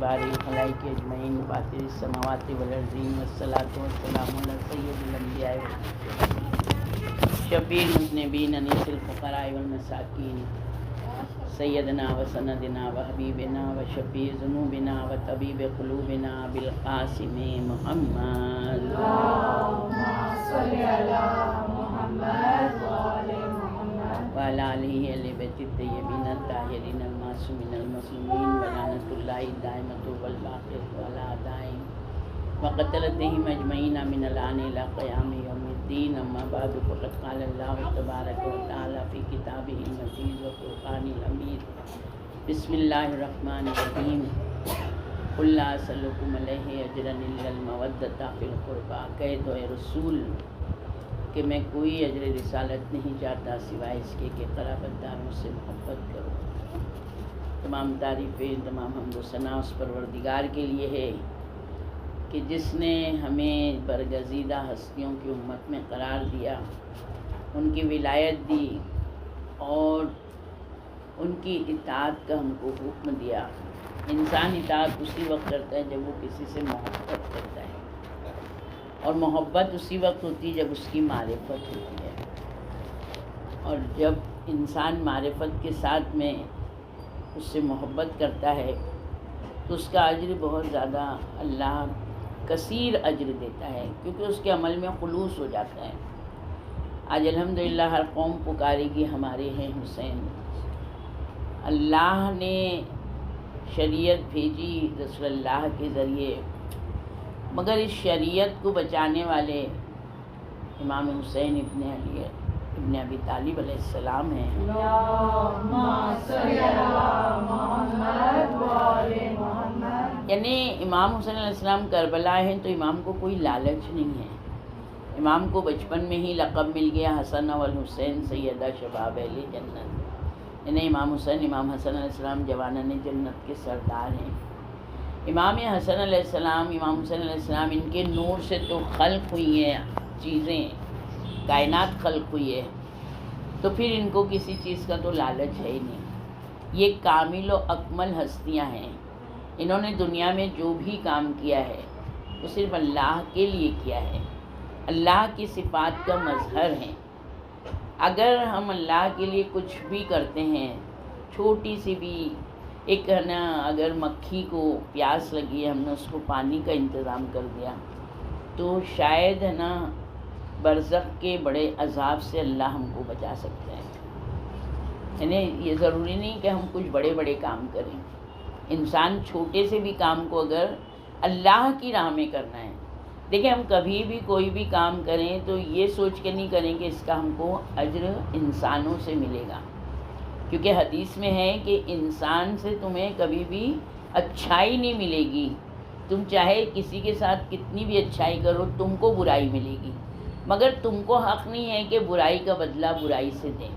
باری خلائق اجمعین فاطر السماوات والارضین والصلاۃ والسلام علی سید الانبیاء شفیع المذنبین انیس الفقراء والمساکین سیدنا و سندنا و حبیبنا و شفیع ذنوبنا و طبیب قلوبنا بالقاسم محمد اللہم صلی علی محمد وعلی محمد وعلی آلہ اہل بیت الطیبین الطاہرین المعصومین المظلومین ولعنۃ اللہ الدائمۃ والباقیۃ علی اعدائہم وقتلتہم اجمعین من الآن الی قیام یوم الدین اما بعد فقد قال اللہ تبارک و تعالی فی کتابہ المجید و فرقانہ الحمید بسم اللہ الرحمن الرحیم قل لا اسألکم علیہ اجرا الا المودۃ فی القربی، کہہ دو اے رسول کہ میں کوئی اجر رسالت نہیں چاہتا سوائے اس کے کہ قرابت داروں سے محبت کرو۔ تمام تعریفیں، تمام حمد و ثنا اس پروردگار کے لیے ہے کہ جس نے ہمیں برگزیدہ ہستیوں کی امت میں قرار دیا، ان کی ولایت دی اور ان کی اطاعت کا ہم کو حکم دیا۔ انسان اطاعت اسی وقت کرتا ہے جب وہ کسی سے محبت کرتا ہے، اور محبت اسی وقت ہوتی ہے جب اس کی معرفت ہوتی ہے، اور جب انسان معرفت کے ساتھ میں اس سے محبت کرتا ہے تو اس کا اجر بہت زیادہ اللہ کثیر اجر دیتا ہے، کیونکہ اس کے عمل میں خلوص ہو جاتا ہے۔ آج الحمدللہ ہر قوم پکارے گی ہمارے ہیں حسین۔ اللہ نے شریعت بھیجی رسول اللہ کے ذریعے، مگر اس شریعت کو بچانے والے امام حسین ابن علی ابن ابی طالب علیہ السلام ہیں۔ اللہم صلی علی محمد وعلی محمد۔ یعنی امام حسین علیہ السلام کربلا ہیں تو امام کو کوئی لالچ نہیں ہے۔ امام کو بچپن میں ہی لقب مل گیا حسن والحسین سیدہ شباب اہل جنت، یعنی امام حسین امام حسن علیہ السلام جوانان جنت کے سردار ہیں۔ امام حسن علیہ السلام امام حسین علیہ السلام ان کے نور سے تو خلق ہوئی ہیں چیزیں، کائنات خلق ہوئی ہے، تو پھر ان کو کسی چیز کا تو لالچ ہے ہی نہیں۔ یہ کامل و اکمل ہستیاں ہیں، انہوں نے دنیا میں جو بھی کام کیا ہے وہ صرف اللہ کے لیے کیا ہے، اللہ کی صفات کا مظہر ہیں۔ اگر ہم اللہ کے لیے کچھ بھی کرتے ہیں، چھوٹی سی بھی ایک ہے نا، اگر مکھی کو پیاس لگی ہے، ہم نے اس کو پانی کا انتظام کر دیا تو شاید ہے نا برزخ کے بڑے عذاب سے اللہ ہم کو بچا سکتا ہے۔ یعنی یہ ضروری نہیں کہ ہم کچھ بڑے بڑے کام کریں، انسان چھوٹے سے بھی کام کو اگر اللہ کی راہ میں کرنا ہے۔ دیکھیں، ہم کبھی بھی کوئی بھی کام کریں تو یہ سوچ کے نہیں کریں کہ اس کا ہم کو اجر انسانوں سے ملے گا، کیونکہ حدیث میں ہے کہ انسان سے تمہیں کبھی بھی اچھائی نہیں ملے گی، تم چاہے کسی کے ساتھ کتنی بھی اچھائی کرو تم کو برائی ملے گی، مگر تم کو حق نہیں ہے کہ برائی کا بدلہ برائی سے دیں۔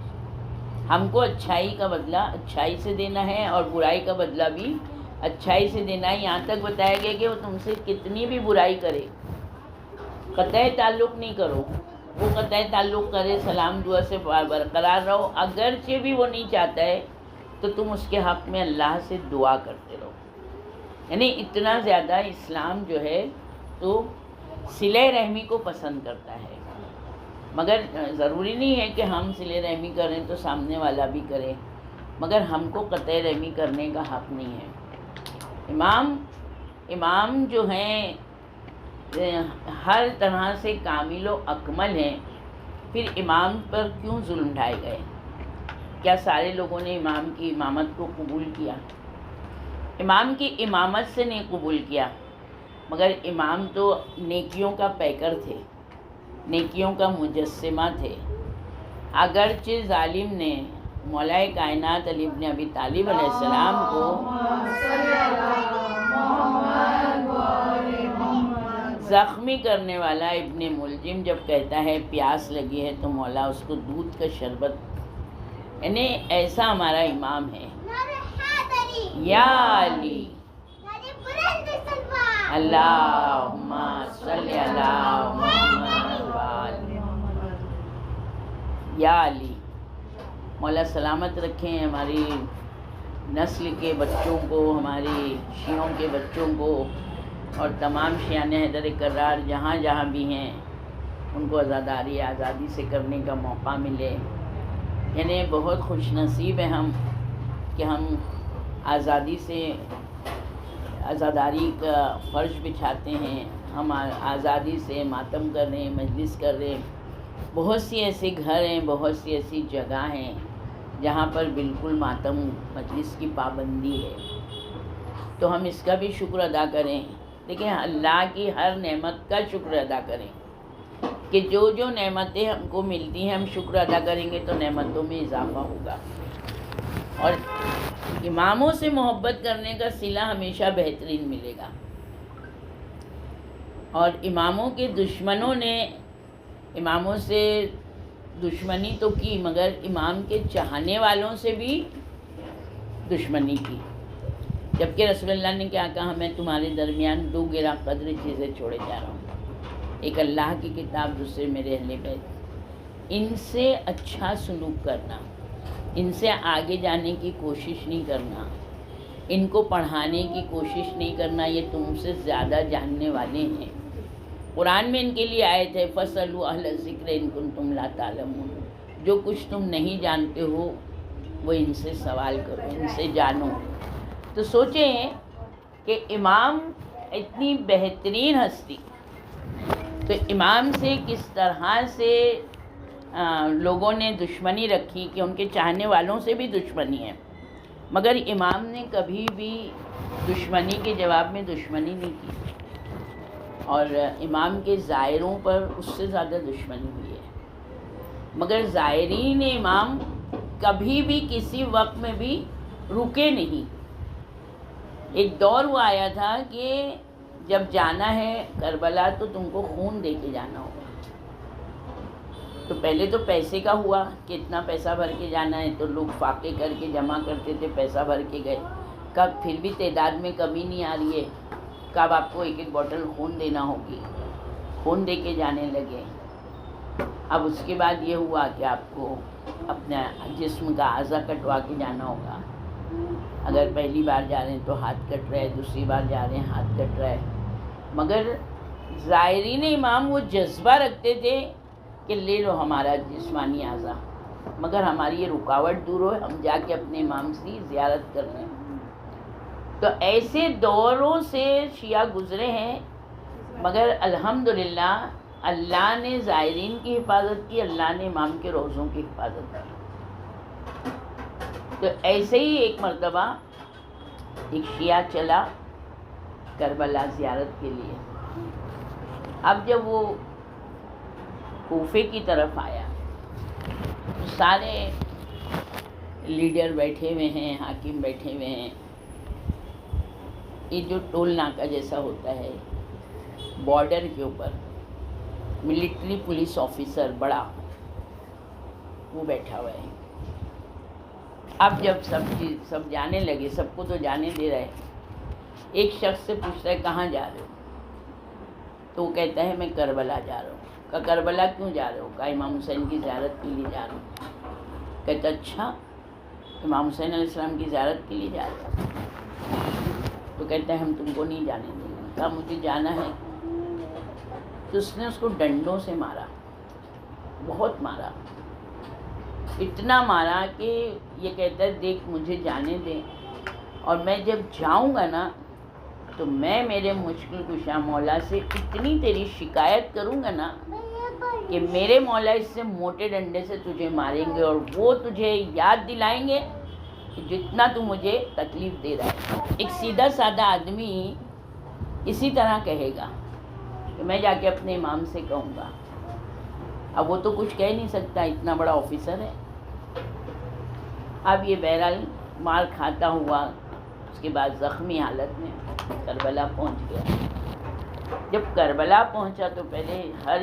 ہم کو اچھائی کا بدلہ اچھائی سے دینا ہے اور برائی کا بدلہ بھی اچھائی سے دینا ہے۔ یہاں تک بتایا گیا کہ وہ تم سے کتنی بھی برائی کرے، قطع تعلق نہیں کرو، وہ قطع تعلق کرے، سلام دعا سے برقرار رہو، اگرچہ بھی وہ نہیں چاہتا ہے تو تم اس کے حق میں اللہ سے دعا کرتے رہو۔ یعنی اتنا زیادہ اسلام جو ہے تو صلہ رحمی کو پسند کرتا ہے، مگر ضروری نہیں ہے کہ ہم صلہ رحمی کریں تو سامنے والا بھی کرے، مگر ہم کو قطع رحمی کرنے کا حق نہیں ہے۔ امام جو ہیں ہر طرح سے کامل و اکمل ہیں، پھر امام پر کیوں ظلم ڈھائے گئے؟ کیا سارے لوگوں نے امام کی امامت کو قبول کیا؟ امام کی امامت سے نہیں قبول کیا، مگر امام تو نیکیوں کا پیکر تھے، نیکیوں کا مجسمہ تھے۔ اگرچہ ظالم نے مولا کائنات علی ابن ابی طالب علیہ السلام کو زخمی کرنے والا ابن ملجم جب کہتا ہے پیاس لگی ہے تو مولا اس کو دودھ کا شربت، یعنی ایسا ہمارا امام ہے۔ یا علی اللہم صلی علی محمد وعلی محمد۔ یا علی، مولا سلامت رکھیں ہماری نسل کے بچوں کو، ہمارے شیعوں کے بچوں کو اور تمام شیعان حیدر کرار جہاں جہاں بھی ہیں ان کو آزادی سے کرنے کا موقع ملے. یعنی بہت خوش نصیب ہیں ہم کہ ہم آزادی سے عزاداری کا فرش بچھاتے ہیں. ہم آزادی سے ماتم کر رہے ہیں، مجلس کر رہے ہیں. بہت سی ایسے گھر ہیں، بہت سی ایسی جگہ ہیں جہاں پر بالکل ماتم مجلس کی پابندی ہے. تو ہم اس کا بھی شکر ادا کریں. دیکھیں اللہ کی ہر نعمت کا شکر ادا کریں کہ جو جو نعمتیں ہم کو ملتی ہیں ہم شکر ادا کریں گے تو نعمتوں میں اضافہ ہوگا. اور اماموں سے محبت کرنے کا صلہ ہمیشہ بہترین ملے گا. اور اماموں کے دشمنوں نے اماموں سے دشمنی تو کی مگر امام کے چاہنے والوں سے بھی دشمنی کی. جبکہ رسول اللہ نے کیا کہا، میں تمہارے درمیان 2 گرا قدر چیزیں چھوڑے جا رہا ہوں. ایک اللہ کی کتاب، دوسرے میرے اہل بیت. ان سے اچھا سلوک کرنا، ان سے آگے جانے کی کوشش نہیں کرنا، ان کو پڑھانے کی کوشش نہیں کرنا. یہ تم سے زیادہ جاننے والے ہیں. قرآن میں ان کے لیے آیت ہے فَاسْأَلُوا أَهْلَ الذِّكْرِ إِن كُنتُمْ لَا تَعْلَمُونَ. جو کچھ تم نہیں جانتے ہو وہ ان سے سوال کرو، ان سے جانو. تو سوچیں کہ امام اتنی بہترین ہستی، تو امام سے کس طرح سے لوگوں نے دشمنی رکھی کہ ان کے چاہنے والوں سے بھی دشمنی ہے. مگر امام نے کبھی بھی دشمنی کے جواب میں دشمنی نہیں کی. اور امام کے زائروں پر اس سے زیادہ دشمنی ہوئی ہے. مگر زائرین امام کبھی بھی کسی وقت میں بھی رکے نہیں. ایک دور وہ آیا تھا کہ جب جانا ہے کربلا تو تم کو خون دے کے جانا ہوگا. تو پہلے تو پیسے کا ہوا کہ اتنا پیسہ بھر کے جانا ہے، تو لوگ فاقے کر کے جمع کرتے تھے، پیسہ بھر کے گئے. کب پھر بھی تعداد میں کمی نہیں آ رہی ہے، کب آپ کو 1 بوتل خون دینا ہوگی. خون دے کے جانے لگے. اب اس کے بعد یہ ہوا کہ آپ کو اپنا جسم کا اعضا کٹوا کے جانا ہوگا. اگر پہلی بار جا رہے ہیں تو ہاتھ کٹ رہا ہے، دوسری بار جا رہے ہیں ہاتھ کٹ رہا ہے. مگر زائرین امام وہ جذبہ رکھتے تھے کہ لے لو ہمارا جسمانی اعضا، مگر ہماری یہ رکاوٹ دور ہو، ہم جا کے اپنے امام کی زیارت کر لیں. تو ایسے دوروں سے شیعہ گزرے ہیں. مگر الحمدللہ اللہ نے زائرین کی حفاظت کی، اللہ نے امام کے روزوں کی حفاظت کی. تو ایسے ہی ایک مرتبہ ایک شیعہ چلا کربلا زیارت کے لیے. اب جب وہ کوفے کی طرف آیا تو سارے لیڈر بیٹھے ہوئے ہیں، حاکم بیٹھے ہوئے ہیں. یہ جو ٹول ناکہ جیسا ہوتا ہے بارڈر کے اوپر، ملٹری پولیس آفیسر بڑا وہ بیٹھا ہوا ہے. اب جب سب جانے لگے، سب کو تو جانے دے رہے. ایک شخص سے پوچھتا ہے کہاں جا رہے ہو؟ تو وہ کہتا ہے میں کربلا جا رہا ہوں. کہا کربلا کیوں جا رہے ہو؟ کہا امام حسین کی زیارت کے لیے جا رہا ہوں. کہتا اچھا امام حسین علیہ السلام کی زیارت کے لیے جا رہے ہو؟ تو کہتا ہے ہم تم کو نہیں جانے دیں گے. کہا مجھے جانا ہے. تو اس نے اس کو ڈنڈوں سے مارا، بہت مارا، اتنا مارا کہ یہ کہتا ہے دیکھ مجھے جانے دیں، اور میں جب جاؤں گا نا تو میں میرے مشکل کشا مولا سے اتنی تیری شکایت کروں گا نا کہ میرے مولا اس سے موٹے ڈنڈے سے تجھے ماریں گے، اور وہ تجھے یاد دلائیں گے کہ جتنا تو مجھے تکلیف دے رہا ہے. ایک سیدھا سادہ آدمی اسی طرح کہے گا کہ میں جا کے اپنے امام سے کہوں گا. اب وہ تو کچھ کہہ نہیں سکتا، اتنا بڑا آفیسر ہے. اب یہ بہرحال مار کھاتا ہوا اس کے بعد زخمی حالت میں کربلا پہنچ گیا. جب کربلا پہنچا تو پہلے ہر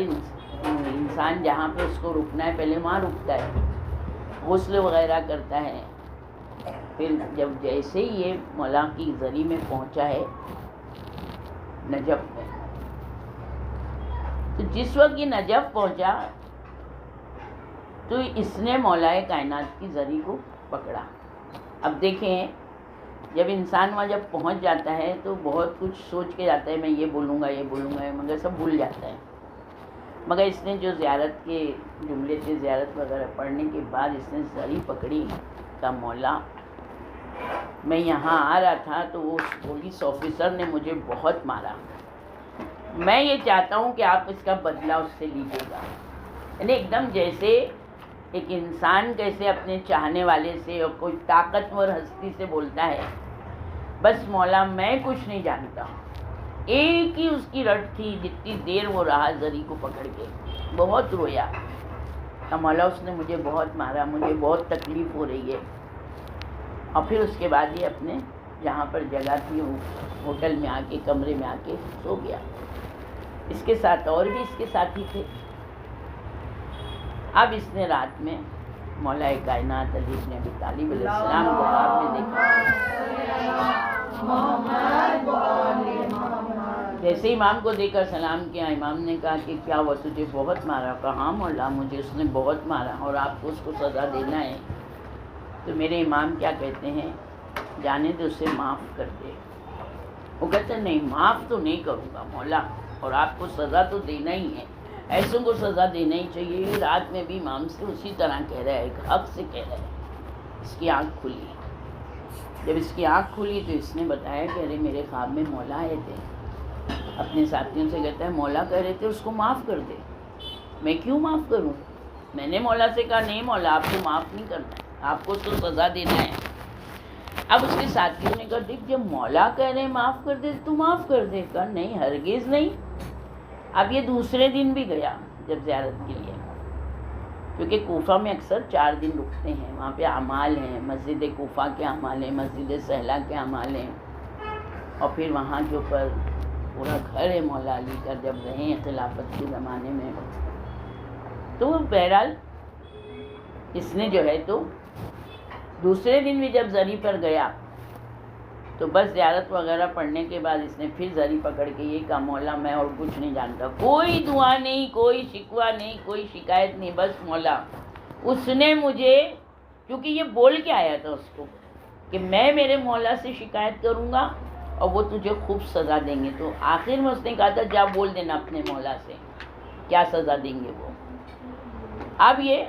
انسان جہاں پہ اس کو رکنا ہے پہلے وہاں رکتا ہے، غسل وغیرہ کرتا ہے. پھر جب جیسے ہی یہ مولا کی زری میں پہنچا ہے نجف میں، تو جس وقت یہ نجف پہنچا تو اس نے مولا کائنات کی زری کو پکڑا. اب دیکھیں جب انسان وہاں جب پہنچ جاتا ہے تو بہت کچھ سوچ کے جاتا ہے، میں یہ بولوں گا مگر سب بھول جاتا ہے۔ مگر اس نے جو زیارت کے جملے تھے، زیارت وغیرہ پڑھنے کے بعد اس نے زری پکڑی کا مولا میں یہاں آ رہا تھا تو وہ پولیس آفیسر نے مجھے بہت مارا، میں یہ چاہتا ہوں کہ آپ اس کا بدلہ اس سے لیجیے گا۔ یعنی ایک دم جیسے ایک انسان کیسے اپنے چاہنے والے سے اور کوئی طاقتور ہستی سے بولتا ہے، بس مولا میں کچھ نہیں جانتا ہوں۔ ایک ہی اس کی رٹ تھی، جتنی دیر وہ رہا زری کو پکڑ کے، بہت رویا کہ مولا اس نے مجھے بہت مارا، مجھے بہت تکلیف ہو رہی ہے۔ اور پھر اس کے بعد یہ اپنے جہاں پر جگہ تھی ہوٹل میں آ کے، کمرے میں آ کے سو گیا۔ اس کے ساتھ اور بھی اس کے ساتھی تھے۔ اب اس نے رات میں مولا کائنات علی بن ابی طالب علیہ السلام کو خواب میں دیکھا۔ جیسے امام کو دیکھ کر سلام کیا، امام نے کہا کہ کیا ہوا، تجھے بہت مارا؟ کہا ہاں مولا مجھے اس نے بہت مارا اور آپ کو اس کو سزا دینا ہے۔ تو میرے امام کیا کہتے ہیں، جانے دے اسے معاف کر دے۔ وہ کہتے ہیں نہیں معاف تو نہیں کروں گا مولا، اور آپ کو سزا تو دینا ہی ہے، ایسوں کو سزا دینا ہی چاہیے۔ رات میں بھی امام سے اسی طرح کہہ رہا ہے، حق سے کہہ رہا ہے۔ اس کی آنکھ کھلی، جب اس کی آنکھ کھلی تو اس نے بتایا کہ ارے میرے خواب میں مولا آئے تھے۔ اپنے ساتھیوں سے کہتا ہے مولا کہہ رہے تھے اس کو معاف کر دے۔ میں کیوں معاف کروں؟ میں نے مولا سے کہا نہیں مولا آپ کو معاف نہیں کرنا ہے، آپ کو تو سزا دینا ہے۔ اب اس کے ساتھیوں نے کہا دیکھ جب مولا کہہ رہے ہیں معاف کر دے تو معاف کر دے۔ کہا نہیں ہرگز نہیں۔ اب یہ دوسرے دن بھی گیا جب زیارت کے لیے، کیونکہ کوفہ میں اکثر 4 دن رکتے ہیں، وہاں پہ اعمال ہیں، مسجد کوفہ کے اعمال ہیں، مسجد سہلا کے اعمال ہیں، اور پھر وہاں کے اوپر پورا گھر ہے مولا علی کا، جب رہے ہیں خلافت کے زمانے میں۔ تو بہرحال اس نے جو ہے تو دوسرے دن بھی جب زری پر گیا تو بس زیارت وغیرہ پڑھنے کے بعد اس نے پھر زری پکڑ کے یہ کہا مولا میں اور کچھ نہیں جانتا، کوئی دعا نہیں، کوئی شکوہ نہیں، کوئی شکایت نہیں، بس مولا اس نے مجھے، کیونکہ یہ بول کے آیا تھا اس کو کہ میں میرے مولا سے شکایت کروں گا اور وہ تجھے خوب سزا دیں گے، تو آخر میں اس نے کہا تھا جا بول دینا اپنے مولا سے کیا سزا دیں گے وہ۔ اب یہ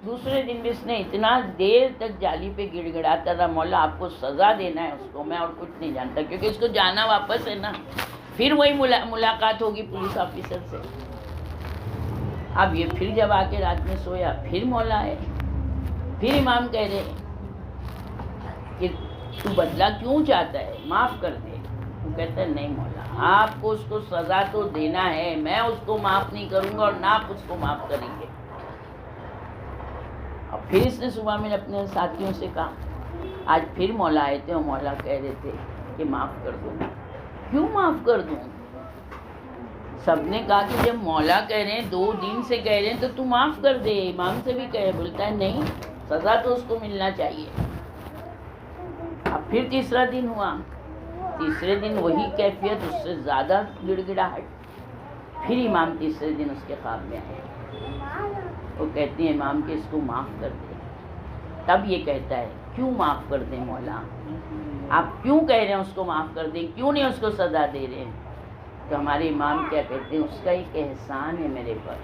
دوسرے دن بھی اس نے اتنا دیر تک جالی پہ گڑ گڑاتا رہا، مولا آپ کو سزا دینا ہے اس کو، میں اور کچھ نہیں جانتا، کیونکہ اس کو جانا واپس ہے نا، پھر وہی ملاقات ہوگی پولیس آفیسر سے۔ اب یہ پھر جب آ کے رات میں سویا پھر مولا ہے، پھر امام کہہ رہے کہ تو بدلہ کیوں چاہتا ہے، معاف کر دے۔ وہ کہتا ہے نہیں مولا آپ کو اس کو سزا تو دینا ہے، میں اس کو معاف نہیں کروں گا اور نہ آپ اس کو معاف کریں گے۔ اور پھر اس نے صبح میں اپنے ساتھیوں سے کہا آج پھر مولا آئے تھے اور مولا کہہ رہے تھے کہ معاف کر دوں۔ کیوں معاف کر دوں؟ سب نے کہا کہ جب مولا کہہ رہے ہیں 2 دن سے کہہ رہے ہیں تو تو معاف کر دے۔ امام سے بھی کہے، بولتا ہے نہیں سزا تو اس کو ملنا چاہیے۔ اب پھر تیسرا دن ہوا، تیسرے دن وہی کیفیت، اس سے زیادہ گڑ گڑاہٹ۔ پھر امام تیسرے دن اس کے خواب میں آئے، وہ کہتے ہیں امام کہ اس کو معاف کر دے۔ تب یہ کہتا ہے کیوں معاف کر دیں مولا، آپ کیوں کہہ رہے ہیں اس کو معاف کر دیں، کیوں نہیں اس کو سزا دے رہے ہیں؟ تو ہمارے امام کیا کہتے ہیں، اس کا ایک احسان ہے میرے پر،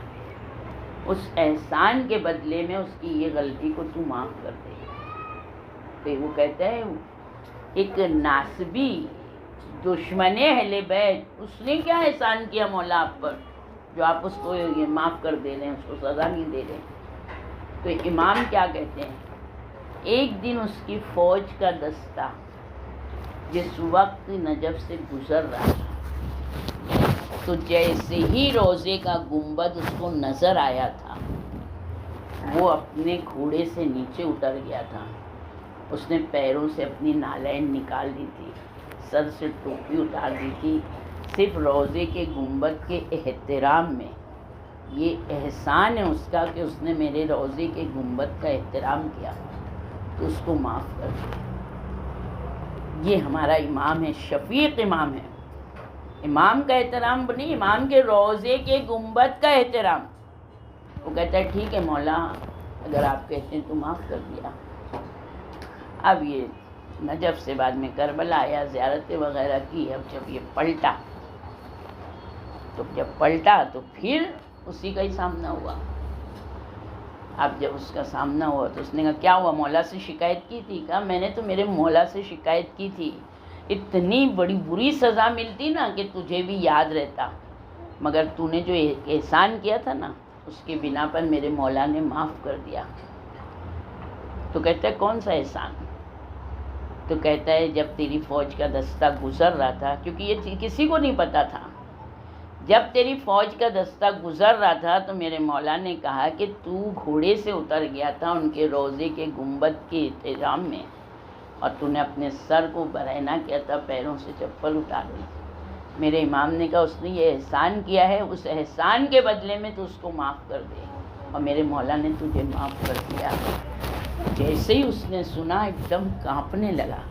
اس احسان کے بدلے میں اس کی یہ غلطی کو تو معاف کر دے۔ تو وہ کہتا ہے ایک ناسبی دشمن اہل بیت، اس نے کیا احسان کیا مولا آپ پر جو آپ اس کو یہ معاف کر دے رہے ہیں، اس کو سزا نہیں دے رہے۔ تو امام کیا کہتے ہیں، ایک دن اس کی فوج کا دستہ جس وقت نجف سے گزر رہا تھا تو جیسے ہی روزے کا گنبد اس کو نظر آیا تھا، وہ اپنے گھوڑے سے نیچے اتر گیا تھا۔ اس نے پیروں سے اپنی نالین نکال دی تھی، سر سے ٹوپی اتار دی تھی، صرف روزے کے گنبد کے احترام میں۔ یہ احسان ہے اس کا کہ اس نے میرے روزے کے گنبد کا احترام کیا، تو اس کو معاف کر دیا۔ یہ ہمارا امام ہے، شفیق امام ہے۔ امام کا احترام نہیں، امام کے روزے کے گنبد کا احترام۔ وہ کہتا ہے ٹھیک ہے مولا اگر آپ کہتے ہیں تو معاف کر دیا۔ اب یہ نجف سے بعد میں کربلا آیا، زیارتیں وغیرہ کی. اب جب یہ پلٹا تو پھر اسی کا ہی سامنا ہوا. اب جب اس کا سامنا ہوا تو اس نے کہا کیا ہوا، مولا سے شکایت کی تھی؟ کہا میں نے تو میرے مولا سے شکایت کی تھی، اتنی بڑی بری سزا ملتی نا کہ تجھے بھی یاد رہتا، مگر تو نے جو احسان کیا تھا نا اس کے بنا پر میرے مولا نے معاف کر دیا. تو کہتا ہے کون سا احسان؟ تو کہتا ہے جب تیری فوج کا دستہ گزر رہا تھا، کیونکہ یہ کسی کو نہیں پتا تھا، جب تیری فوج کا دستہ گزر رہا تھا تو میرے مولا نے کہا کہ تو گھوڑے سے اتر گیا تھا ان کے روضے کے گنبد کے احترام میں، اور تو نے اپنے سر کو برہنہ کیا تھا، پیروں سے چپل اتار دی. میرے امام نے کہا اس نے یہ احسان کیا ہے، اس احسان کے بدلے میں تو اس کو معاف کر دے، اور میرے مولا نے تجھے معاف کر دیا. جیسے ہی اس نے سنا ایک دم کانپنے لگا،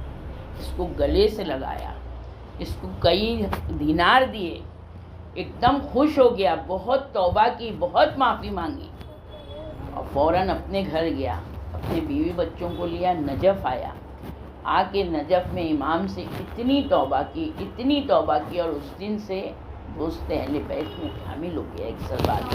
اس کو گلے سے لگایا، اس کو کئی دینار دیے، ایک دم خوش ہو گیا، بہت توبہ کی، بہت معافی مانگی، اور فوراً اپنے گھر گیا، اپنے بیوی بچوں کو لیا، نجف آیا. آ کے نجف میں امام سے اتنی توبہ کی اور اس دن سے دوست اہل بیت میں شامل ہو گیا. ایک سربات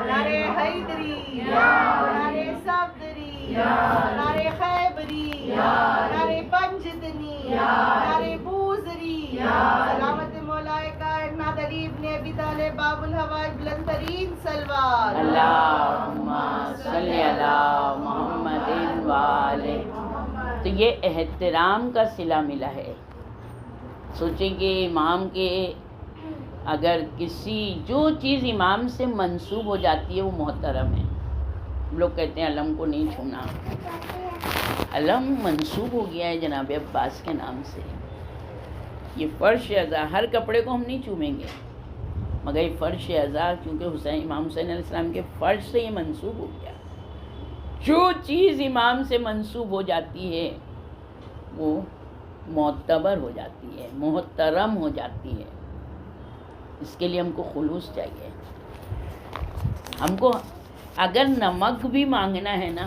نعرے حیدری، نعرے صفدری، نعرے خیبری، نعرے پنجدنی، نعرے بوزری، سلامت مولا کائنات علی ابن ابی طالب باب الہوائے بلند ترین سلوات. اللہم صلی علی محمد وآلہ. تو یہ احترام کا صلہ ملا ہے. سوچیں کہ امام کے اگر جو چیز امام سے منسوب ہو جاتی ہے وہ محترم ہے. لوگ کہتے ہیں علم کو نہیں چھونا، علم منسوب ہو گیا ہے جناب عباس کے نام سے. یہ فرش اعضا، ہر کپڑے کو ہم نہیں چومیں گے، مگر یہ فرش اعضا کیونکہ امام حسین علیہ السلام کے فرش سے یہ منسوب ہو گیا. جو چیز امام سے منسوب ہو جاتی ہے وہ معتبر ہو جاتی ہے، محترم ہو جاتی ہے. اس کے لیے ہم کو خلوص چاہیے. ہم کو اگر نمک بھی مانگنا ہے نا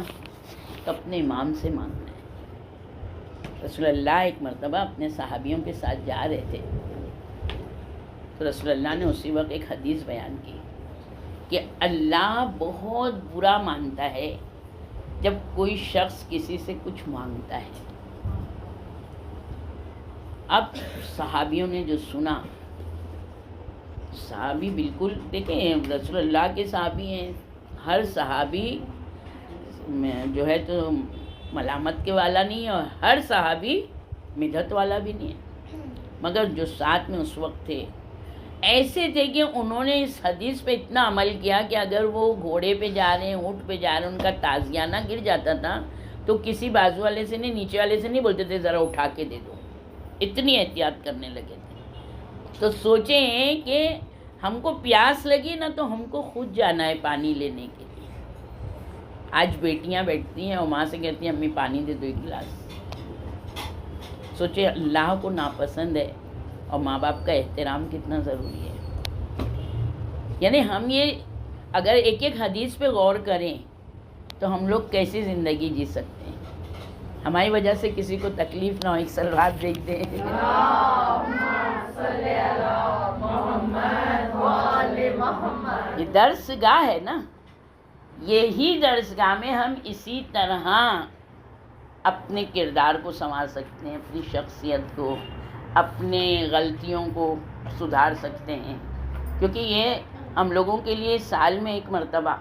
تو اپنے امام سے مانگنا ہے. رسول اللہ ایک مرتبہ اپنے صحابیوں کے ساتھ جا رہے تھے تو رسول اللہ نے اسی وقت ایک حدیث بیان کی کہ اللہ بہت برا مانتا ہے جب کوئی شخص کسی سے کچھ مانگتا ہے. اب صحابیوں نے جو سنا، صحابی بالکل دیکھیں رسول اللہ کے صحابی ہیں، ہر صحابی جو ہے تو ملامت کے والا نہیں ہے اور ہر صحابی مدحت والا بھی نہیں ہے، مگر جو ساتھ میں اس وقت تھے ایسے تھے کہ انہوں نے اس حدیث پہ اتنا عمل کیا کہ اگر وہ گھوڑے پہ جا رہے ہیں، اونٹ پہ جا رہے ہیں، ان کا تازیانہ گر جاتا تھا تو کسی بازو والے سے نہیں، نیچے والے سے نہیں بولتے تھے ذرا اٹھا کے دے دو، اتنی احتیاط کرنے لگے تھے. تو سوچیں کہ ہم کو پیاس لگی نا تو ہم کو خود جانا ہے پانی لینے کے لیے. آج بیٹیاں بیٹھتی ہیں اور ماں سے کہتی ہیں امی پانی دے دو ایک گلاس. سوچیں اللہ کو ناپسند ہے اور ماں باپ کا احترام کتنا ضروری ہے. یعنی ہم یہ اگر ایک ایک حدیث پہ غور کریں تو ہم لوگ کیسی زندگی جی سکتے ہیں. ہماری وجہ سے کسی کو تکلیف نہ ہو. ایک سلوات دیکھ دیں. یہ درس گاہ ہے نا، یہی درس گاہ میں ہم اسی طرح اپنے کردار کو سنوار سکتے ہیں، اپنی شخصیت کو، اپنے غلطیوں کو سدھار سکتے ہیں. کیونکہ یہ ہم لوگوں کے لیے سال میں ایک مرتبہ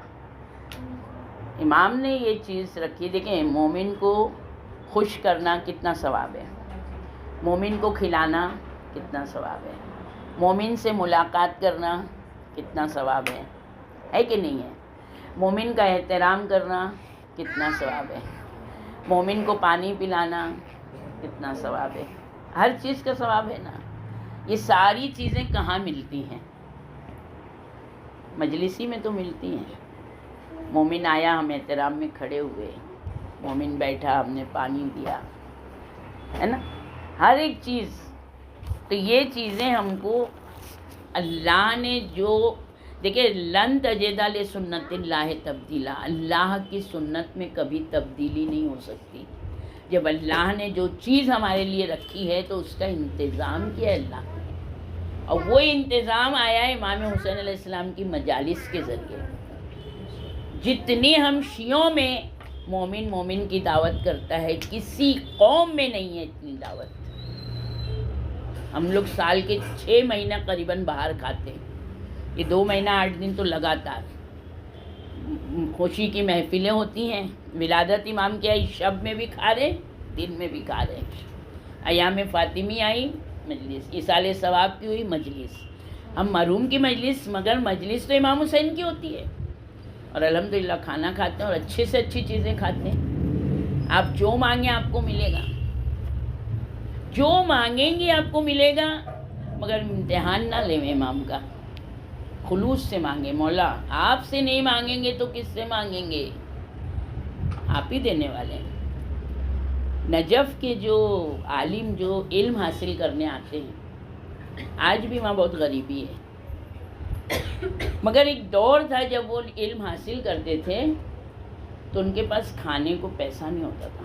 امام نے یہ چیز رکھی. دیکھیں مومن کو خوش کرنا کتنا ثواب ہے، مومن کو کھلانا کتنا ثواب ہے، مومن سے ملاقات کرنا کتنا ثواب ہے کہ نہیں ہے، مومن کا احترام کرنا کتنا ثواب ہے، مومن کو پانی پلانا کتنا ثواب ہے. ہر چیز کا ثواب ہے نا. یہ ساری چیزیں کہاں ملتی ہیں؟ مجلسی میں تو ملتی ہیں. مومن آیا ہم احترام میں کھڑے ہوئے، مومن بیٹھا ہم نے پانی دیا، ہے نا، ہر ایک چیز. تو یہ چیزیں ہم کو اللہ نے جو دیکھیں لن تجد لسنت اللہ تبدیلا، اللہ کی سنت میں کبھی تبدیلی نہیں ہو سکتی. جب اللہ نے جو چیز ہمارے لیے رکھی ہے تو اس کا انتظام کیا ہے اللہ نے، اور وہ انتظام آیا ہے امام حسین علیہ السلام کی مجالس کے ذریعے. جتنی ہم شیعوں میں مومن کی دعوت کرتا ہے، کسی قوم میں نہیں ہے اتنی دعوت. ہم لوگ سال کے 6 مہینہ قریباً باہر کھاتے ہیں، یہ 2 مہینہ 8 دن تو لگاتار خوشی کی محفلیں ہوتی ہیں. ولادت امام کی آئی، شب میں بھی کھا رہے، دن میں بھی کھا رہے. ایام فاطمی آئی، مجلس. ایصال ثواب کی ہوئی، مجلس. ہم مرحوم کی مجلس، مگر مجلس تو امام حسین کی ہوتی ہے، اور الحمدللہ کھانا کھاتے ہیں اور اچھے سے اچھی چیزیں کھاتے ہیں. آپ جو مانگیں آپ کو ملے گا، جو مانگیں گے آپ کو ملے گا، مگر امتحان نہ لیں امام کا. خلوص سے مانگیں. مولا آپ سے نہیں مانگیں گے تو کس سے مانگیں گے؟ آپ ہی دینے والے ہیں. نجف کے جو عالم جو علم حاصل کرنے آتے ہیں، آج بھی وہاں بہت غریبی ہے، مگر ایک دور تھا جب وہ علم حاصل کرتے تھے تو ان کے پاس کھانے کو پیسہ نہیں ہوتا تھا.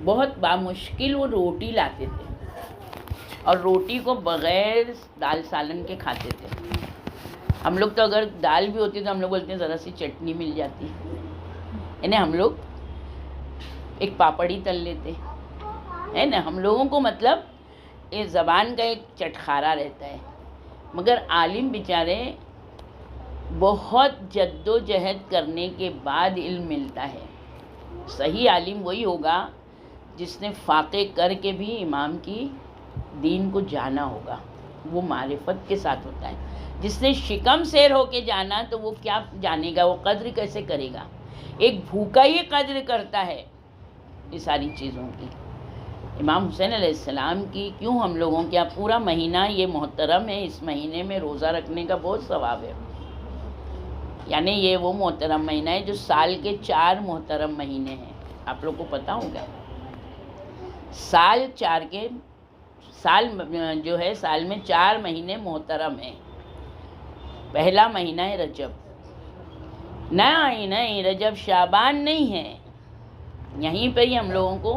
بہت بامشکل وہ روٹی لاتے تھے، اور روٹی کو بغیر دال سالن کے کھاتے تھے. ہم لوگ تو اگر دال بھی ہوتی تو ہم لوگ بولتے ہیں ذرا سی چٹنی مل جاتی، یعنی ہم لوگ ایک پاپڑی تل لیتے ہے نا. ہم لوگوں کو مطلب اس زبان کا ایک چٹخارا رہتا ہے. مگر عالم بیچارے بہت جد و جہد کرنے کے بعد علم ملتا ہے. صحیح عالم وہی ہوگا جس نے فاقے کر کے بھی امام کی دین کو جانا ہوگا، وہ معرفت کے ساتھ ہوتا ہے. جس نے شکم سیر ہو کے جانا تو وہ کیا جانے گا، وہ قدر کیسے کرے گا؟ ایک بھوکا ہی قدر کرتا ہے یہ ساری چیزوں کی. امام حسین علیہ السلام کی کیوں ہم لوگوں کیا پورا مہینہ یہ محترم ہے، اس مہینے میں روزہ رکھنے کا بہت ثواب ہے. یعنی یہ وہ محترم مہینہ ہے جو سال کے 4 محترم مہینے ہیں. آپ لوگ کو پتہ ہوگا، سال جو ہے سال میں 4 مہینے محترم ہیں. پہلا مہینہ ہے رجب. نہیں رجب شعبان نہیں ہے، یہیں پہ ہی ہم لوگوں کو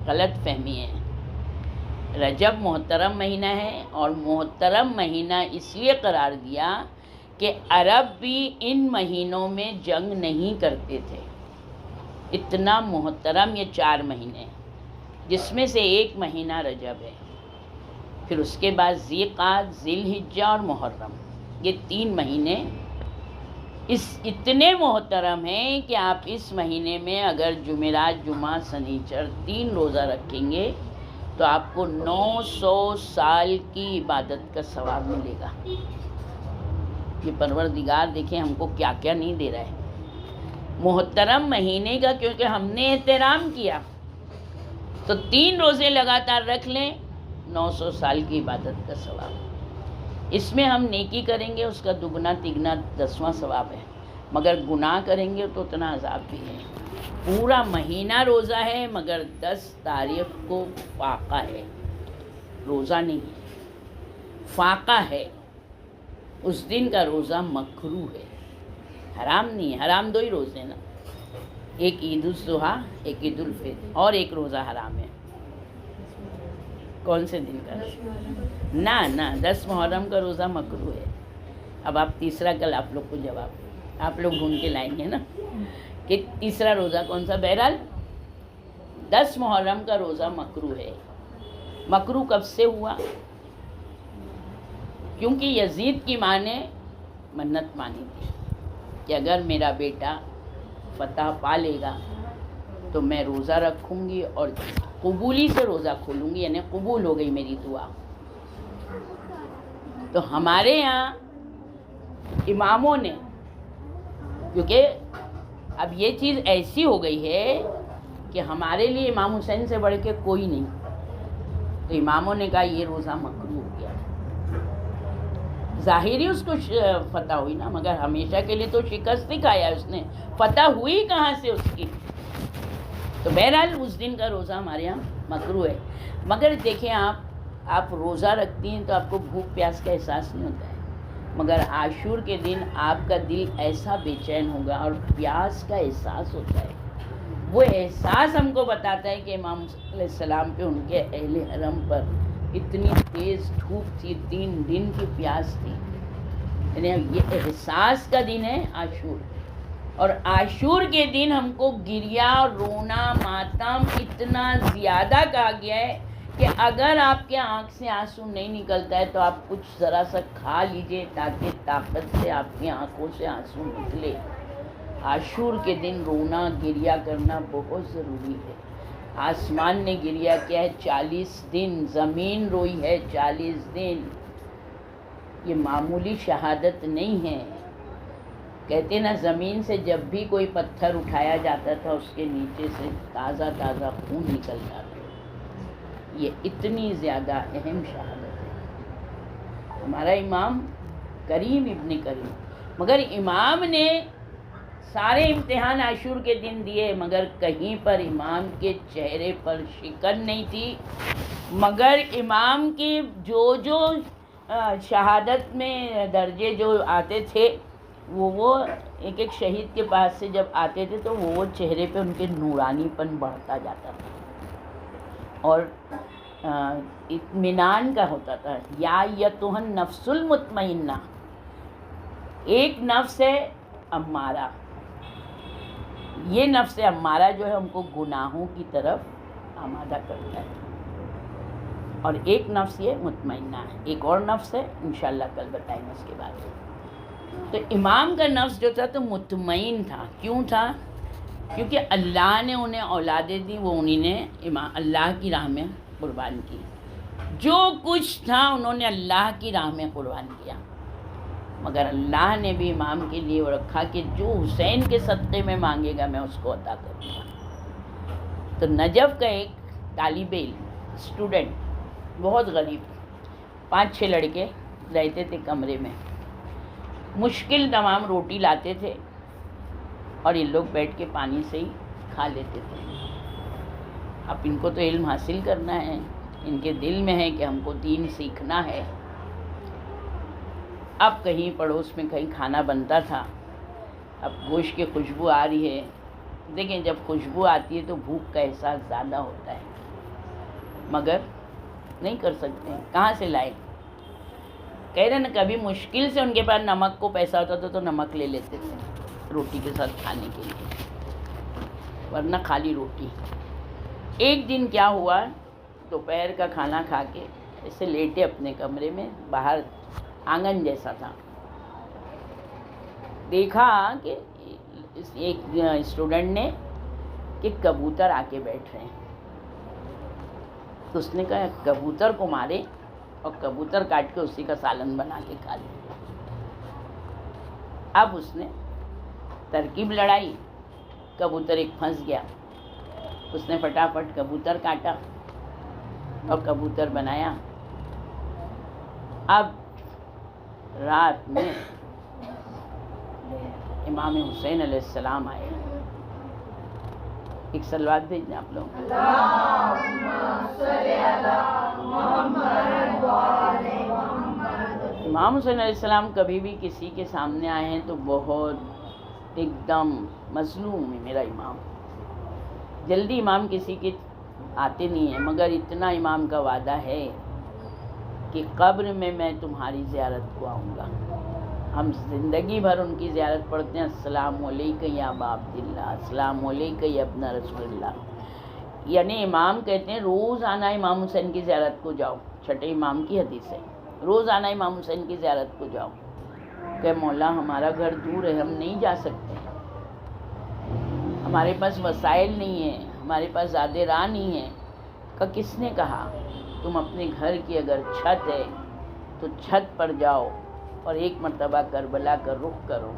غلط فہمی ہے. رجب محترم مہینہ ہے، اور محترم مہینہ اس لیے قرار دیا کہ عرب بھی ان مہینوں میں جنگ نہیں کرتے تھے. اتنا محترم یہ 4 مہینے، جس میں سے ایک مہینہ رجب ہے. پھر اس کے بعد ذی قعدہ، ذی الحجہ اور محرم، یہ 3 مہینے اتنے محترم ہیں کہ آپ اس مہینے میں اگر جمعرات، جمعہ، سنیچر 3 روزہ رکھیں گے تو آپ کو 900 سال کی عبادت کا ثواب ملے گا. یہ پروردگار دیکھیں ہم کو کیا کیا نہیں دے رہا ہے محترم مہینے کا. کیونکہ ہم نے احترام کیا تو 3 روزے لگاتار رکھ لیں، 900 سال کی عبادت کا ثواب. اس میں ہم نیکی کریں گے اس کا دگنا تگنا 10واں ثواب ہے، مگر گناہ کریں گے تو اتنا عذاب بھی ہے. پورا مہینہ روزہ ہے، مگر 10 تاریخ کو فاقہ ہے، روزہ نہیں ہے، فاقہ ہے. اس دن کا روزہ مکروہ ہے، حرام نہیں ہے. حرام 2 ہی روزے نا، ایک عید الاضحیٰ، ایک عید الفطر، اور ایک روزہ حرام ہے. کون سے دن کا؟ نہ 10 محرم کا روزہ مکروہ ہے. اب آپ تیسرا کل آپ لوگ کو جواب آپ لوگ ڈھونڈ کے لائیں گے نا کہ تیسرا روزہ کون سا. بہرحال 10 محرم کا روزہ مکروہ ہے. مکروہ کب سے ہوا؟ کیونکہ یزید کی ماں نے منت مانی تھی کہ اگر میرا بیٹا فتح پا لے گا تو میں روزہ رکھوں گی اور قبولی سے روزہ کھولوں گی، یعنی قبول ہو گئی میری دعا. تو ہمارے یہاں اماموں نے، کیونکہ اب یہ چیز ایسی ہو گئی ہے کہ ہمارے لیے امام حسین سے بڑھ کے کوئی نہیں، تو اماموں نے کہا یہ روزہ مکروہ ہو گیا. ظاہری اس کو فتح ہوئی نا، مگر ہمیشہ کے لیے تو شکست ہی کھایا اس نے. فتح ہوئی کہاں سے اس کی؟ تو بہرحال اس دن کا روزہ ہمارے یہاں مکروہ ہے. مگر دیکھیں آپ روزہ رکھتی ہیں تو آپ کو بھوک پیاس کا احساس نہیں ہوتا ہے. مگر عاشور کے دن آپ کا دل ایسا بے چین ہوگا اور پیاس کا احساس ہوتا ہے. وہ احساس ہم کو بتاتا ہے کہ امام علیہ السلام پہ، ان کے اہل حرم پر اتنی تیز دھوپ تھی، 3 دن کی پیاس تھی. یعنی یہ احساس کا دن ہے عاشور. اور عاشور کے دن ہم کو گریا، رونا، ماتم اتنا زیادہ کہا گیا ہے کہ اگر آپ کے آنکھ سے آنسو نہیں نکلتا ہے تو آپ کچھ ذرا سا کھا لیجئے تاکہ طاقت سے آپ کی آنکھوں سے آنسو نکلے. عاشور کے دن رونا گریا کرنا بہت ضروری ہے. آسمان نے گریا کیا ہے 40 دن، زمین روئی ہے 40 دن. یہ معمولی شہادت نہیں ہے. کہتے نا زمین سے جب بھی کوئی پتھر اٹھایا جاتا تھا اس کے نیچے سے تازہ تازہ خون نکلتا تھا. یہ اتنی زیادہ اہم شہادت ہے. ہمارا امام کریم ابن کریم، مگر امام نے سارے امتحان عاشور کے دن دیے مگر کہیں پر امام کے چہرے پر شکن نہیں تھی. مگر امام کی جو شہادت میں درجے جو آتے تھے وہ ایک ایک شہید کے پاس سے جب آتے تھے تو وہ چہرے پہ ان کے نورانی پن بڑھتا جاتا تھا اور اطمینان کا ہوتا تھا. یا ایتھا النفس المطمئنہ، ایک نفس ہے امارہ. یہ نفس امارہ جو ہے ہم کو گناہوں کی طرف آمادہ کرتا ہے، اور ایک نفس یہ مطمئنہ ہے. ایک اور نفس ہے انشاءاللہ کل بتائیں گے اس کے بعد. تو امام کا نفس جو تھا تو مطمئن تھا. کیوں تھا؟ کیونکہ اللہ نے انہیں اولادیں دی، وہ انہیں نے اللہ کی راہ میں قربان کی. جو کچھ تھا انہوں نے اللہ کی راہ میں قربان کیا. مگر اللہ نے بھی امام کے لیے وہ رکھا کہ جو حسین کے صدقے میں مانگے گا میں اس کو عطا کروں گا. تو نجف کا ایک طالب علم اسٹوڈنٹ بہت غریب، 5-6 لڑکے رہتے تھے کمرے میں، مشکل تمام روٹی لاتے تھے اور یہ لوگ بیٹھ کے پانی سے ہی کھا لیتے تھے. اب ان کو تو علم حاصل کرنا ہے، ان کے دل میں ہے کہ ہم کو دین سیکھنا ہے. اب کہیں پڑوس میں کہیں کھانا بنتا تھا، اب گوشت کی خوشبو آ رہی ہے. دیکھیں جب خوشبو آتی ہے تو بھوک کا احساس زیادہ ہوتا ہے، مگر نہیں کر سکتے، کہاں سے لائیں. کہہ رہے نا کبھی مشکل سے ان کے پاس نمک کو پیسہ ہوتا تھا تو نمک لے لیتے تھے روٹی کے ساتھ کھانے کے لیے، ورنہ خالی روٹی. ایک دن کیا ہوا، دوپہر کا کھانا کھا کے ایسے لیٹے اپنے کمرے میں، باہر آنگن جیسا تھا، دیکھا کہ ایک اسٹوڈنٹ نے کہ کبوتر آ کے بیٹھ رہے ہیں. تو اس نے کہا کبوتر کو مارے اور کبوتر کاٹ کے اسی کا سالن بنا کے کھا لیا. اب اس نے ترکیب لڑائی، کبوتر ایک پھنس گیا، اس نے فٹافٹ کبوتر کاٹا اور کبوتر بنایا. اب رات میں امام حسین علیہ السلام آئے. ایک صلوات بھیجنا آپ لوگ. امام حسین علیہ السلام کبھی بھی کسی کے سامنے آئے ہیں تو بہت ایک دم مظلوم ہے میرا امام. جلدی امام کسی کے آتے نہیں ہیں، مگر اتنا امام کا وعدہ ہے کہ قبر میں میں تمہاری زیارت کو آؤں گا. ہم زندگی بھر ان کی زیارت پڑھتے ہیں، السلام علیکہ یا ابا عبداللہ، السلام علیکہ یا ابن رسول اللہ. یعنی امام کہتے ہیں روز آنا امام حسین کی زیارت کو جاؤ. چھٹے امام کی حدیث ہے، روز آنا امام حسین کی زیارت کو جاؤ. کہ مولا ہمارا گھر دور ہے، ہم نہیں جا سکتے، ہمارے پاس وسائل نہیں ہیں، ہمارے پاس زیادہ راہ نہیں ہے. کہ کس نے کہا؟ تم اپنے گھر کی اگر چھت ہے تو چھت پر جاؤ اور ایک مرتبہ کربلا کا رخ کرو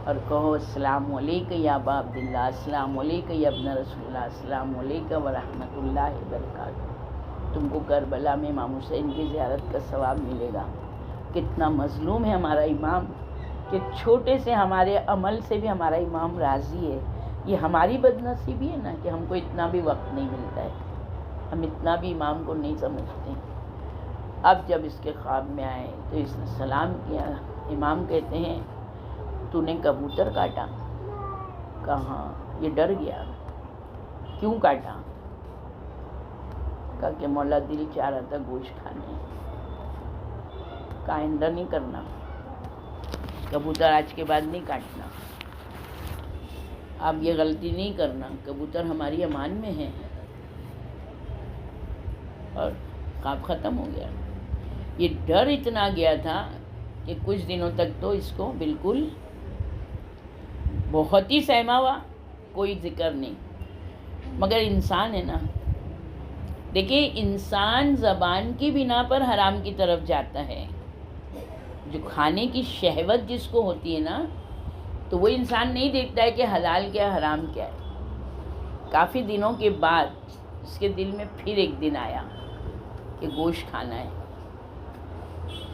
اور کہو السلام علیکہ یا ابا عبداللہ، السلام علیکہ یا ابن رسول اللہ، السلام علیکہ ورحمۃ اللہ وبرکاتہ. تم کو کربلا میں امام حسین کی زیارت کا ثواب ملے گا. کتنا مظلوم ہے ہمارا امام کہ چھوٹے سے ہمارے عمل سے بھی ہمارا امام راضی ہے. یہ ہماری بدنصیبی ہے نا کہ ہم کو اتنا بھی وقت نہیں ملتا ہے، ہم اتنا بھی امام کو نہیں سمجھتے. اب جب اس کے خواب میں آئے تو اس نے سلام کیا امام کہتے ہیں تو نے کبوتر کاٹا؟ کہاں؟ یہ ڈر گیا. کیوں کاٹا؟ کہا کہ مولا دل چاہ رہا تھا گوشت کھانے. کہا آئندہ نہیں کرنا، کبوتر آج کے بعد نہیں کاٹنا، آپ یہ غلطی نہیں کرنا، کبوتر ہماری امان میں ہے. اور خواب ختم ہو گیا. یہ ڈر اتنا گیا تھا کہ کچھ دنوں تک تو اس کو بالکل بہت ہی سہما ہوا، کوئی ذکر نہیں. مگر انسان ہے نا، دیکھیں انسان زبان کی بنا پر حرام کی طرف جاتا ہے. جو کھانے کی شہوت جس کو ہوتی ہے نا، تو وہ انسان نہیں دیکھتا ہے کہ حلال کیا حرام کیا ہے. کافی دنوں کے بعد اس کے دل میں پھر ایک دن آیا کہ گوشت کھانا ہے.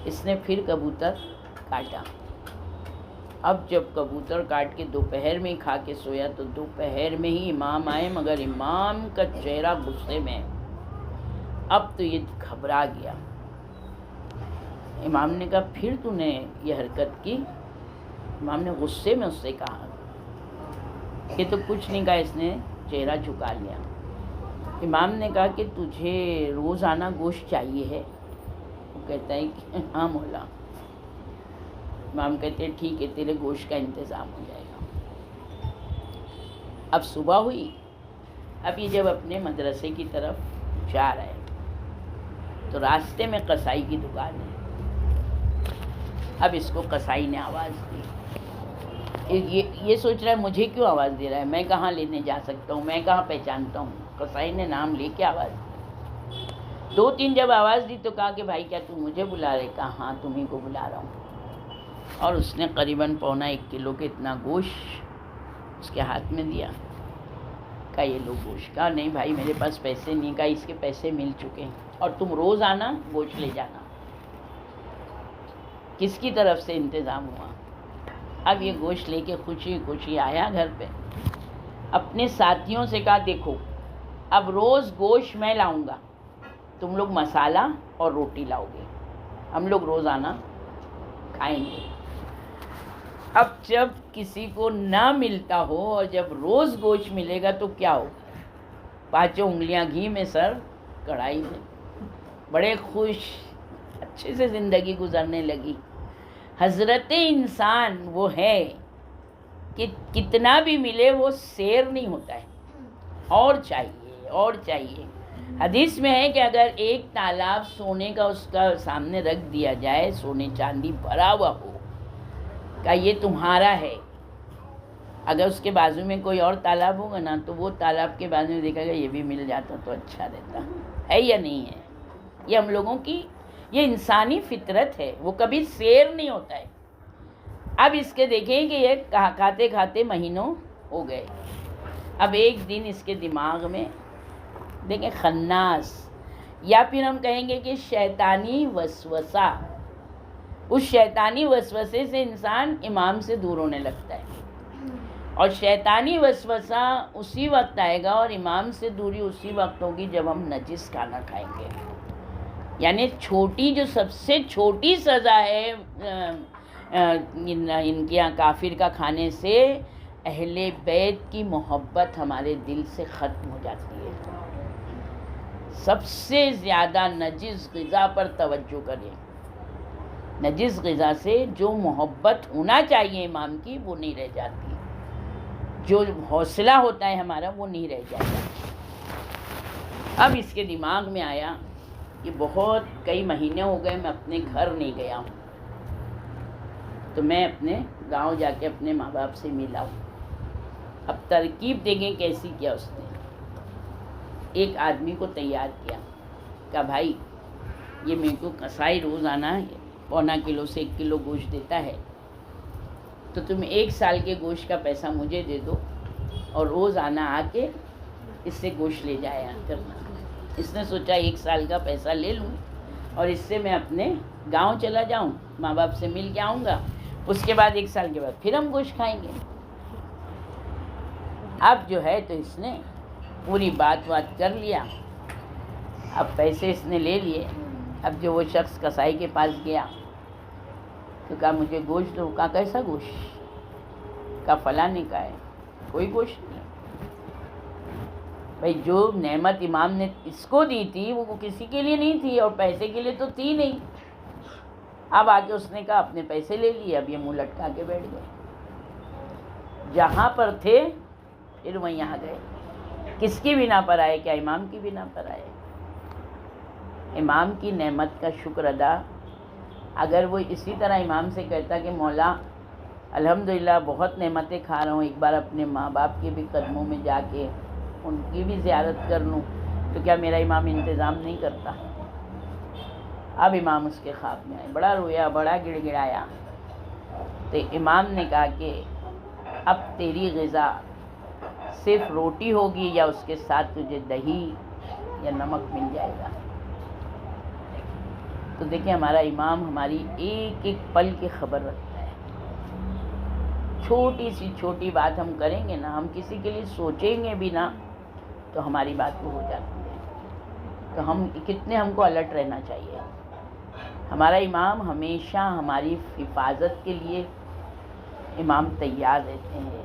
اس نے پھر کبوتر کاٹا. اب جب کبوتر کاٹ کے دوپہر میں کھا کے سویا تو دوپہر میں ہی امام آئے، مگر امام کا چہرہ غصے میں. اب تو یہ گھبرا گیا. امام نے کہا پھر تو نے یہ حرکت کی؟ امام نے غصے میں اس سے کہا کہ تو کچھ نہیں کہا. اس نے چہرہ جھکا لیا. امام نے کہا کہ تجھے روزانہ گوشت چاہیے ہے؟ وہ کہتا ہے کہ ہاں مولا. امام کہتے ہیں ٹھیک ہے، تیرے گوشت کا انتظام ہو جائے گا. اب صبح ہوئی. اب یہ جب اپنے مدرسے کی طرف جا رہا ہے تو راستے میں قصائی کی دکان ہے. اب اس کو قصائی نے آواز دی. یہ سوچ رہا ہے مجھے کیوں آواز دے رہا ہے، میں کہاں لینے جا سکتا ہوں، میں کہاں پہچانتا ہوں. قصائی نے نام لے کے آواز دی. 2-3 جب آواز دی تو کہا کہ بھائی کیا تم مجھے بلا رہے؟ کہا ہاں تمہیں کو بلا رہا ہوں. اور اس نے قریباً 1.25 کلو کے اتنا گوشت اس کے ہاتھ میں دیا. کہا یہ لو گوشت. کہا نہیں بھائی میرے پاس پیسے نہیں. کہا اس کے پیسے مل چکے ہیں اور تم روز آنا گوشت لے جانا. کس کی طرف سے انتظام ہوا؟ اب یہ گوشت لے کے خوشی خوشی آیا گھر پہ. اپنے ساتھیوں سے کہا دیکھو اب روز گوشت میں لاؤں گا، تم لوگ مسالہ اور روٹی لاؤ گے، ہم لوگ روزانہ کھائیں گے. اب جب کسی کو نہ ملتا ہو اور جب روز گوشت ملے گا تو کیا ہوگا؟ 5 انگلیاں گھی میں سر کڑھائی میں. بڑے خوش اچھے سے زندگی گزرنے لگی. حضرت انسان وہ ہے کہ کتنا بھی ملے وہ سیر نہیں ہوتا ہے، اور چاہیے اور چاہیے. حدیث میں ہے کہ اگر ایک تالاب سونے کا اس کا سامنے رکھ دیا جائے، سونے چاندی بھرا ہوا ہو، کہ یہ تمہارا ہے. اگر اس کے بازو میں کوئی اور تالاب ہوگا نا تو وہ تالاب کے بازو میں دیکھا گا یہ بھی مل جاتا تو اچھا رہتا. ہے یا نہیں ہے؟ یہ ہم لوگوں کی یہ انسانی فطرت ہے، وہ کبھی سیر نہیں ہوتا ہے. اب اس کے دیکھیں کہ یہ کھاتے کھاتے مہینوں ہو گئے. اب ایک دن اس کے دماغ میں دیکھیں خناس، یا پھر ہم کہیں گے کہ شیطانی وسوسہ، اس شیطانی وسوسے سے انسان امام سے دور ہونے لگتا ہے. اور شیطانی وسوسہ اسی وقت آئے گا اور امام سے دوری اسی وقت ہوگی جب ہم نجس کھانا کھائیں گے. یعنی چھوٹی جو سب سے چھوٹی سزا ہے ان کے یہاں کافر کا کھانے سے، اہل بیت کی محبت ہمارے دل سے ختم ہو جاتی ہے. سب سے زیادہ نجس غذا پر توجہ کریں. نجس غذا سے جو محبت ہونا چاہیے امام کی وہ نہیں رہ جاتی، جو حوصلہ ہوتا ہے ہمارا وہ نہیں رہ جاتا. اب اس کے دماغ میں آیا کہ بہت کئی مہینے ہو گئے میں اپنے گھر نہیں گیا ہوں، تو میں اپنے گاؤں جا کے اپنے ماں باپ سے ملا ہوں. اب ترکیب دیکھیں کیسی کیا اس نے. ایک آدمی کو تیار کیا، کہا بھائی یہ میرے کو قصائی روزانہ 1.25 کلو سے 1 کلو گوشت دیتا ہے، تو تم 1 سال کے گوشت کا پیسہ مجھے دے دو اور روز آنا آ کے اس سے گوشت لے جایا کرنا. اس نے سوچا 1 سال کا پیسہ لے لوں اور اس سے میں اپنے گاؤں چلا جاؤں، ماں باپ سے مل کے آؤں گا، اس کے بعد 1 سال کے بعد پھر ہم گوشت کھائیں گے. اب جو ہے تو اس نے پوری بات کر لیا. اب پیسے اس نے لے لیے. اب جو وہ شخص قصائی کے پاس گیا تو کہا مجھے گوشت دو. کہا کیسا گوشت؟ کہا فلاں نے کہا ہے. کوئی گوشت نہیں. بھائی جو نعمت امام نے اس کو دی تھی وہ کسی کے لیے نہیں تھی اور پیسے کے لیے تو تھی نہیں. اب آگے اس نے کہا اپنے پیسے لے لیے, اب یہ منہ لٹکا کے بیٹھ گئے. جہاں پر تھے پھر وہ یہاں گئے. کس کی بنا پر آئے؟ کیا امام کی بنا پر آئے؟ امام کی نعمت کا شکر ادا. اگر وہ اسی طرح امام سے کہتا کہ مولا الحمدللہ بہت نعمتیں کھا رہا ہوں, ایک بار اپنے ماں باپ کے بھی قدموں میں جا کے ان کی بھی زیارت کر لوں, تو کیا میرا امام انتظام نہیں کرتا؟ اب امام اس کے خواب میں آئے, بڑا رویا, بڑا گڑ گڑایا. تو امام نے کہا کہ اب تیری غذا صرف روٹی ہوگی یا اس کے ساتھ تجھے دہی یا نمک مل جائے گا. تو دیکھیں ہمارا امام ہماری ایک ایک پل کی خبر رکھتا ہے. چھوٹی سی چھوٹی بات ہم کریں گے نا, ہم کسی کے لیے سوچیں گے بھی نا تو ہماری بات ہو جاتی ہے. تو ہم کو الرٹ رہنا چاہیے. ہمارا امام ہمیشہ ہماری حفاظت کے لیے امام تیار رہتے ہیں.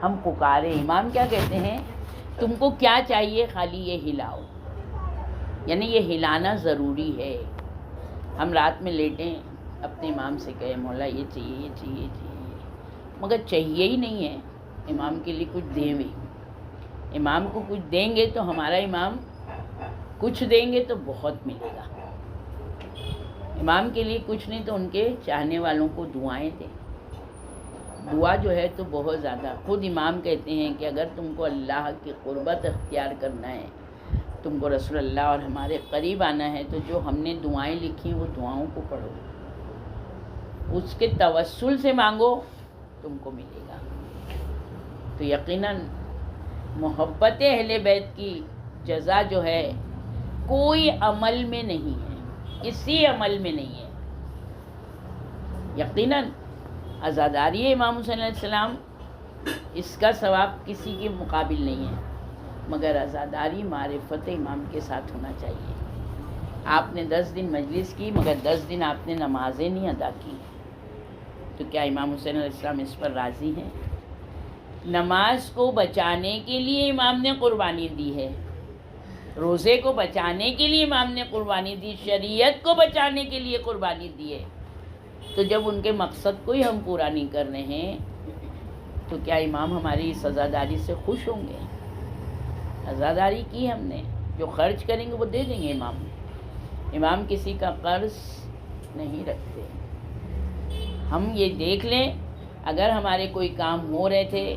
ہم پکارے, امام کیا کہتے ہیں, تم کو کیا چاہیے خالی یہ ہلاؤ. یعنی یہ ہلانا ضروری ہے. ہم رات میں لیٹیں اپنے امام سے کہیں مولا یہ چاہیے یہ چاہیے یہ چاہیے, مگر چاہیے ہی نہیں ہے. امام کے لیے کچھ دیں بھی, امام کو کچھ دیں گے تو ہمارا امام کچھ دیں گے تو بہت ملے گا. امام کے لیے کچھ نہیں تو ان کے چاہنے والوں کو دعائیں دیں. دعا جو ہے تو بہت زیادہ. خود امام کہتے ہیں کہ اگر تم کو اللہ کی قربت اختیار کرنا ہے, تم کو رسول اللہ اور ہمارے قریب آنا ہے, تو جو ہم نے دعائیں لکھی وہ دعاؤں کو پڑھو, اس کے توسل سے مانگو, تم کو ملے گا. تو یقیناً محبت اہل بیت کی جزا جو ہے کوئی عمل میں نہیں ہے, کسی عمل میں نہیں ہے. یقیناً عزاداری امام حسین علیہ السلام اس کا ثواب کسی کے مقابل نہیں ہے, مگر عزاداری معرفت امام کے ساتھ ہونا چاہیے. آپ نے 10 دن مجلس کی مگر 10 دن آپ نے نمازیں نہیں ادا کی, تو کیا امام حسین علیہ السلام اس پر راضی ہیں؟ نماز کو بچانے کے لیے امام نے قربانی دی ہے, روزے کو بچانے کے لیے امام نے قربانی دی, شریعت کو بچانے کے لیے قربانی دی ہے. تو جب ان کے مقصد کو ہی ہم پورا نہیں کر رہے ہیں تو کیا امام ہماری اس عزاداری سے خوش ہوں گے؟ عزاداری کی ہم نے, جو خرچ کریں گے وہ دے دیں گے. امام کسی کا قرض نہیں رکھتے. ہم یہ دیکھ لیں اگر ہمارے کوئی کام ہو رہے تھے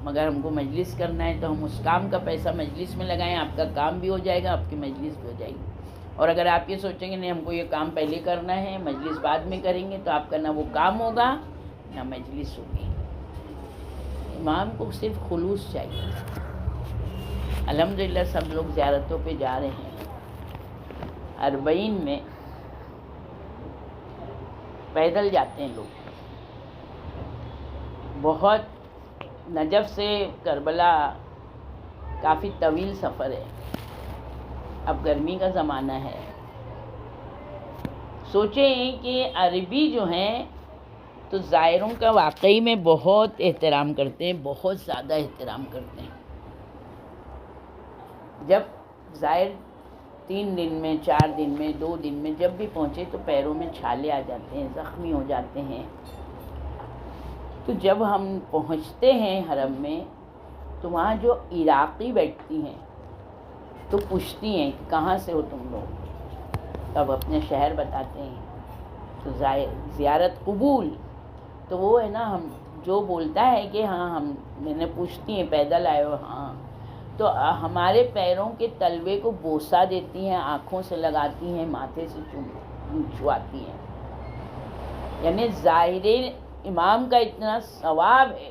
مگر ہم کو مجلس کرنا ہے تو ہم اس کام کا پیسہ مجلس میں لگائیں, آپ کا کام بھی ہو جائے گا, آپ کی مجلس بھی ہو جائے گی. اور اگر آپ یہ سوچیں گے نہیں ہم کو یہ کام پہلے کرنا ہے مجلس بعد میں کریں گے, تو آپ کا نہ وہ کام ہوگا نہ مجلس ہوگی. امام کو صرف خلوص چاہیے. الحمدللہ سب لوگ زیارتوں پہ جا رہے ہیں. 40 میں پیدل جاتے ہیں لوگ. بہت نجف سے کربلا کافی طویل سفر ہے. اب گرمی کا زمانہ ہے. سوچیں کہ عربی جو ہیں تو زائروں کا واقعی میں بہت احترام کرتے ہیں, بہت زیادہ احترام کرتے ہیں. جب زائر 3 دن میں 4 دن میں 2 دن میں جب بھی پہنچے تو پیروں میں چھالے آ جاتے ہیں, زخمی ہو جاتے ہیں. تو جب ہم پہنچتے ہیں حرم میں تو وہاں جو عراقی بیٹھتی ہیں تو پوچھتی ہیں کہ کہاں سے ہو تم لوگ, تب اپنے شہر بتاتے ہیں. تو زیارت قبول. تو وہ ہے نا, ہم جو بولتا ہے کہ ہاں میں نے پوچھتی ہیں پیدل آئے ہو, ہاں, تو ہمارے پیروں کے تلوے کو بوسہ دیتی ہیں, آنکھوں سے لگاتی ہیں, ماتھے سے چھواتی ہیں. یعنی ظاہر امام کا اتنا ثواب ہے,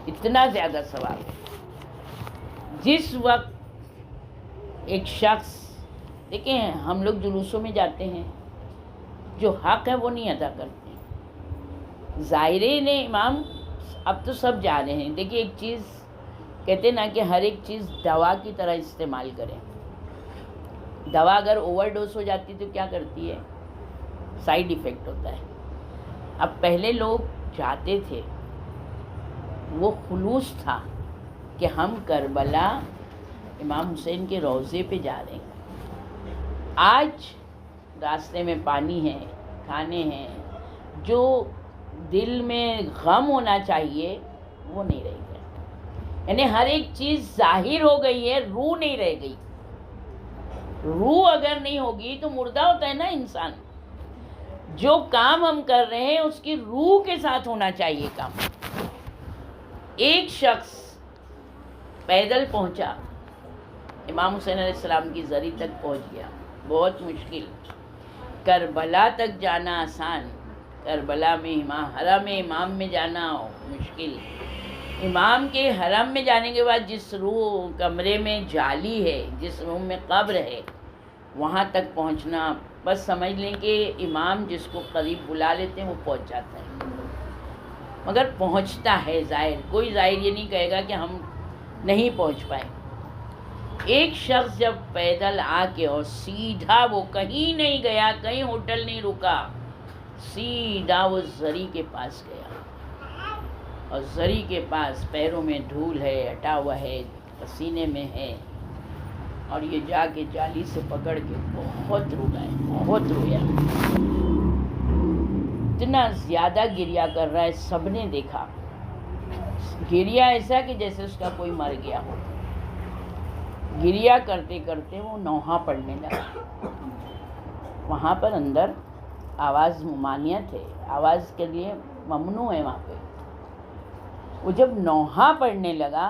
اتنا زیادہ ثواب ہے. جس وقت ایک شخص, دیکھیں ہم لوگ جلوسوں میں جاتے ہیں, جو حق ہے وہ نہیں ادا کرتے. ظاہرین امام اب تو سب جا رہے ہیں. دیکھیے ایک چیز کہتے نا کہ ہر ایک چیز دوا کی طرح استعمال کریں. دوا اگر اوور ڈوز ہو جاتی تو کیا کرتی ہے, سائیڈ ایفیکٹ ہوتا ہے. اب پہلے لوگ جاتے تھے، وہ خلوص تھا کہ ہم کربلا امام حسین کے روضے پہ جا رہے ہیں۔ آج راستے میں پانی ہے، کھانے ہیں، جو دل میں غم ہونا چاہیے وہ نہیں رہ گیا، یعنی ہر ایک چیز ظاہر ہو گئی ہے، روح نہیں رہ گئی۔ روح اگر نہیں ہوگی تو مردہ ہوتا ہے نا انسان۔ جو کام ہم کر رہے ہیں اس کی روح کے ساتھ ہونا چاہیے کام۔ ایک شخص پیدل پہنچا، امام حسین علیہ السلام کی زری تک پہنچ گیا، بہت مشکل۔ کربلا تک جانا آسان، کربلا میں حرم امام میں جانا مشکل۔ امام کے حرم میں جانے کے بعد جس روح کمرے میں جالی ہے، جس روم میں قبر ہے، وہاں تک پہنچنا، بس سمجھ لیں کہ امام جس کو قریب بلا لیتے ہیں وہ پہنچ جاتا ہے، مگر پہنچتا ہے ظاہر۔ کوئی ظاہر یہ نہیں کہے گا کہ ہم نہیں پہنچ پائے۔ ایک شخص جب پیدل آ کے اور سیدھا وہ کہیں نہیں گیا، کہیں ہوٹل نہیں رکا، سیدھا وہ زری کے پاس گیا، اور زری کے پاس پیروں میں دھول ہے، ہٹا ہوا ہے، پسینے میں ہے، اور یہ جا کے جالی سے پکڑ کے بہت رویا ہے، بہت رویا، اتنا زیادہ گریا کر رہا ہے، سب نے دیکھا۔ گریا ایسا کہ جیسے اس کا کوئی مر گیا ہو۔ گریا کرتے کرتے وہ نوحہ پڑھنے لگا۔ وہاں پر اندر آواز ممانعت ہے، آواز کے لیے ممنوع ہے وہاں پہ۔ وہ جب نوحہ پڑھنے لگا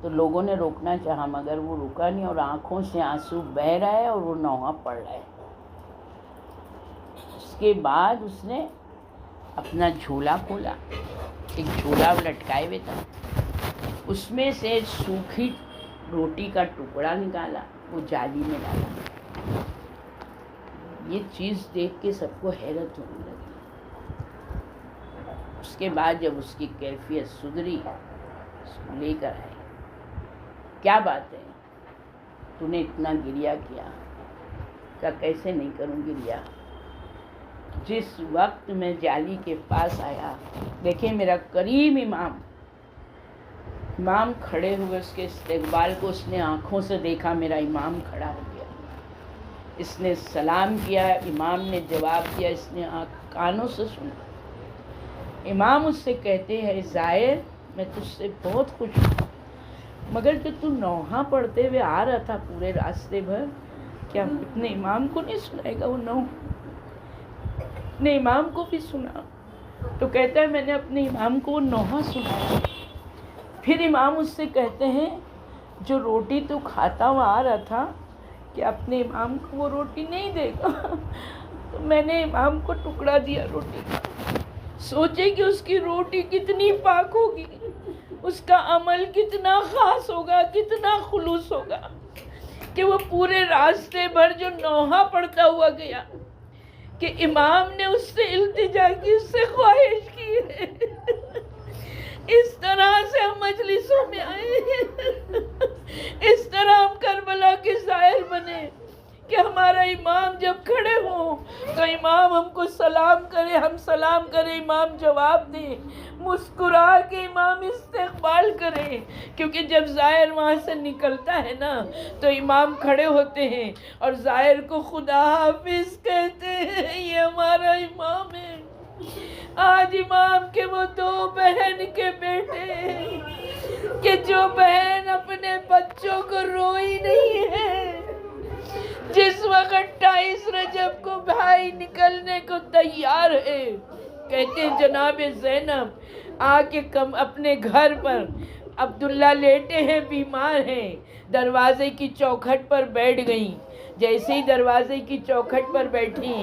تو لوگوں نے روکنا چاہا، مگر وہ رکا نہیں، اور آنکھوں سے آنسو بہہ رہا ہے اور وہ نوحہ پڑھ رہا ہے۔ اس کے بعد اس نے اپنا جھولا کھولا، ایک جھولا لٹکائے ہوئے تھا، اس میں سے سوکھی روٹی کا ٹکڑا نکالا، وہ جالی میں ڈالا۔ یہ چیز دیکھ کے سب کو حیرت ہونے لگی۔ اس کے بعد جب اس کی کیفیت سدھری، اس کو لے کر آئے، کیا بات ہے، تو نے اتنا گریا کیا؟ کہا کیسے نہیں کروں گریا؟ جس وقت میں جالی کے پاس آیا، دیکھیں میرا کریم امام کھڑے ہوئے، اس کے استقبال کو اس نے آنکھوں سے دیکھا، میرا امام کھڑا ہو گیا، اس نے سلام کیا، امام نے جواب دیا، اس نے کانوں سے سنا۔ امام اس سے کہتے ہیں زائر، میں تجھ سے بہت خوش ہوں، مگر جو تو نوحہ پڑھتے ہوئے آ رہا تھا پورے راستے بھر، کیا اپنے امام کو نہیں سنائے گا وہ نوحہ؟ اپنے امام کو بھی سنا۔ تو کہتا ہے میں نے اپنے امام کو وہ نوحہ سنایا۔ پھر امام اس سے کہتے ہیں جو روٹی تو کھاتا ہوا آ رہا تھا، کہ اپنے امام کو وہ روٹی نہیں دے گا؟ تو میں نے امام کو ٹکڑا دیا روٹی کا۔ سوچے کہ اس کی روٹی کتنی پاک ہوگی، اس کا عمل کتنا خاص ہوگا، کتنا خلوص ہوگا، کہ وہ پورے راستے بھر جو نوحہ پڑھتا ہوا گیا، کہ امام نے اس سے التجا کی، اس سے خواہش کی ہے اس طرح سے ہم مجلسوں میں آئے ہیں، اس طرح ہم کربلا کے زائر بنے، کہ ہمارا امام جب کھڑے ہوں تو امام ہم کو سلام کرے، ہم سلام کرے، امام جواب دے، مسکرا کے امام استقبال کرے، کیونکہ جب زائر وہاں سے نکلتا ہے نا تو امام کھڑے ہوتے ہیں اور زائر کو خدا حافظ کہتے ہیں، یہ ہمارا امام ہے۔ آج امام کے وہ دو بہن کے بیٹے ہیں، کہ جو بہن اپنے بچوں کو روئی نہیں ہے، جس وقت 28 رجب کو بھائی نکلنے کو تیار ہے، کہتے ہیں جناب زینب آ کے اپنے گھر پر، عبداللہ لیٹے ہیں، بیمار ہیں، دروازے کی چوکھٹ پر بیٹھ گئیں۔ جیسے ہی دروازے کی چوکھٹ پر بیٹھی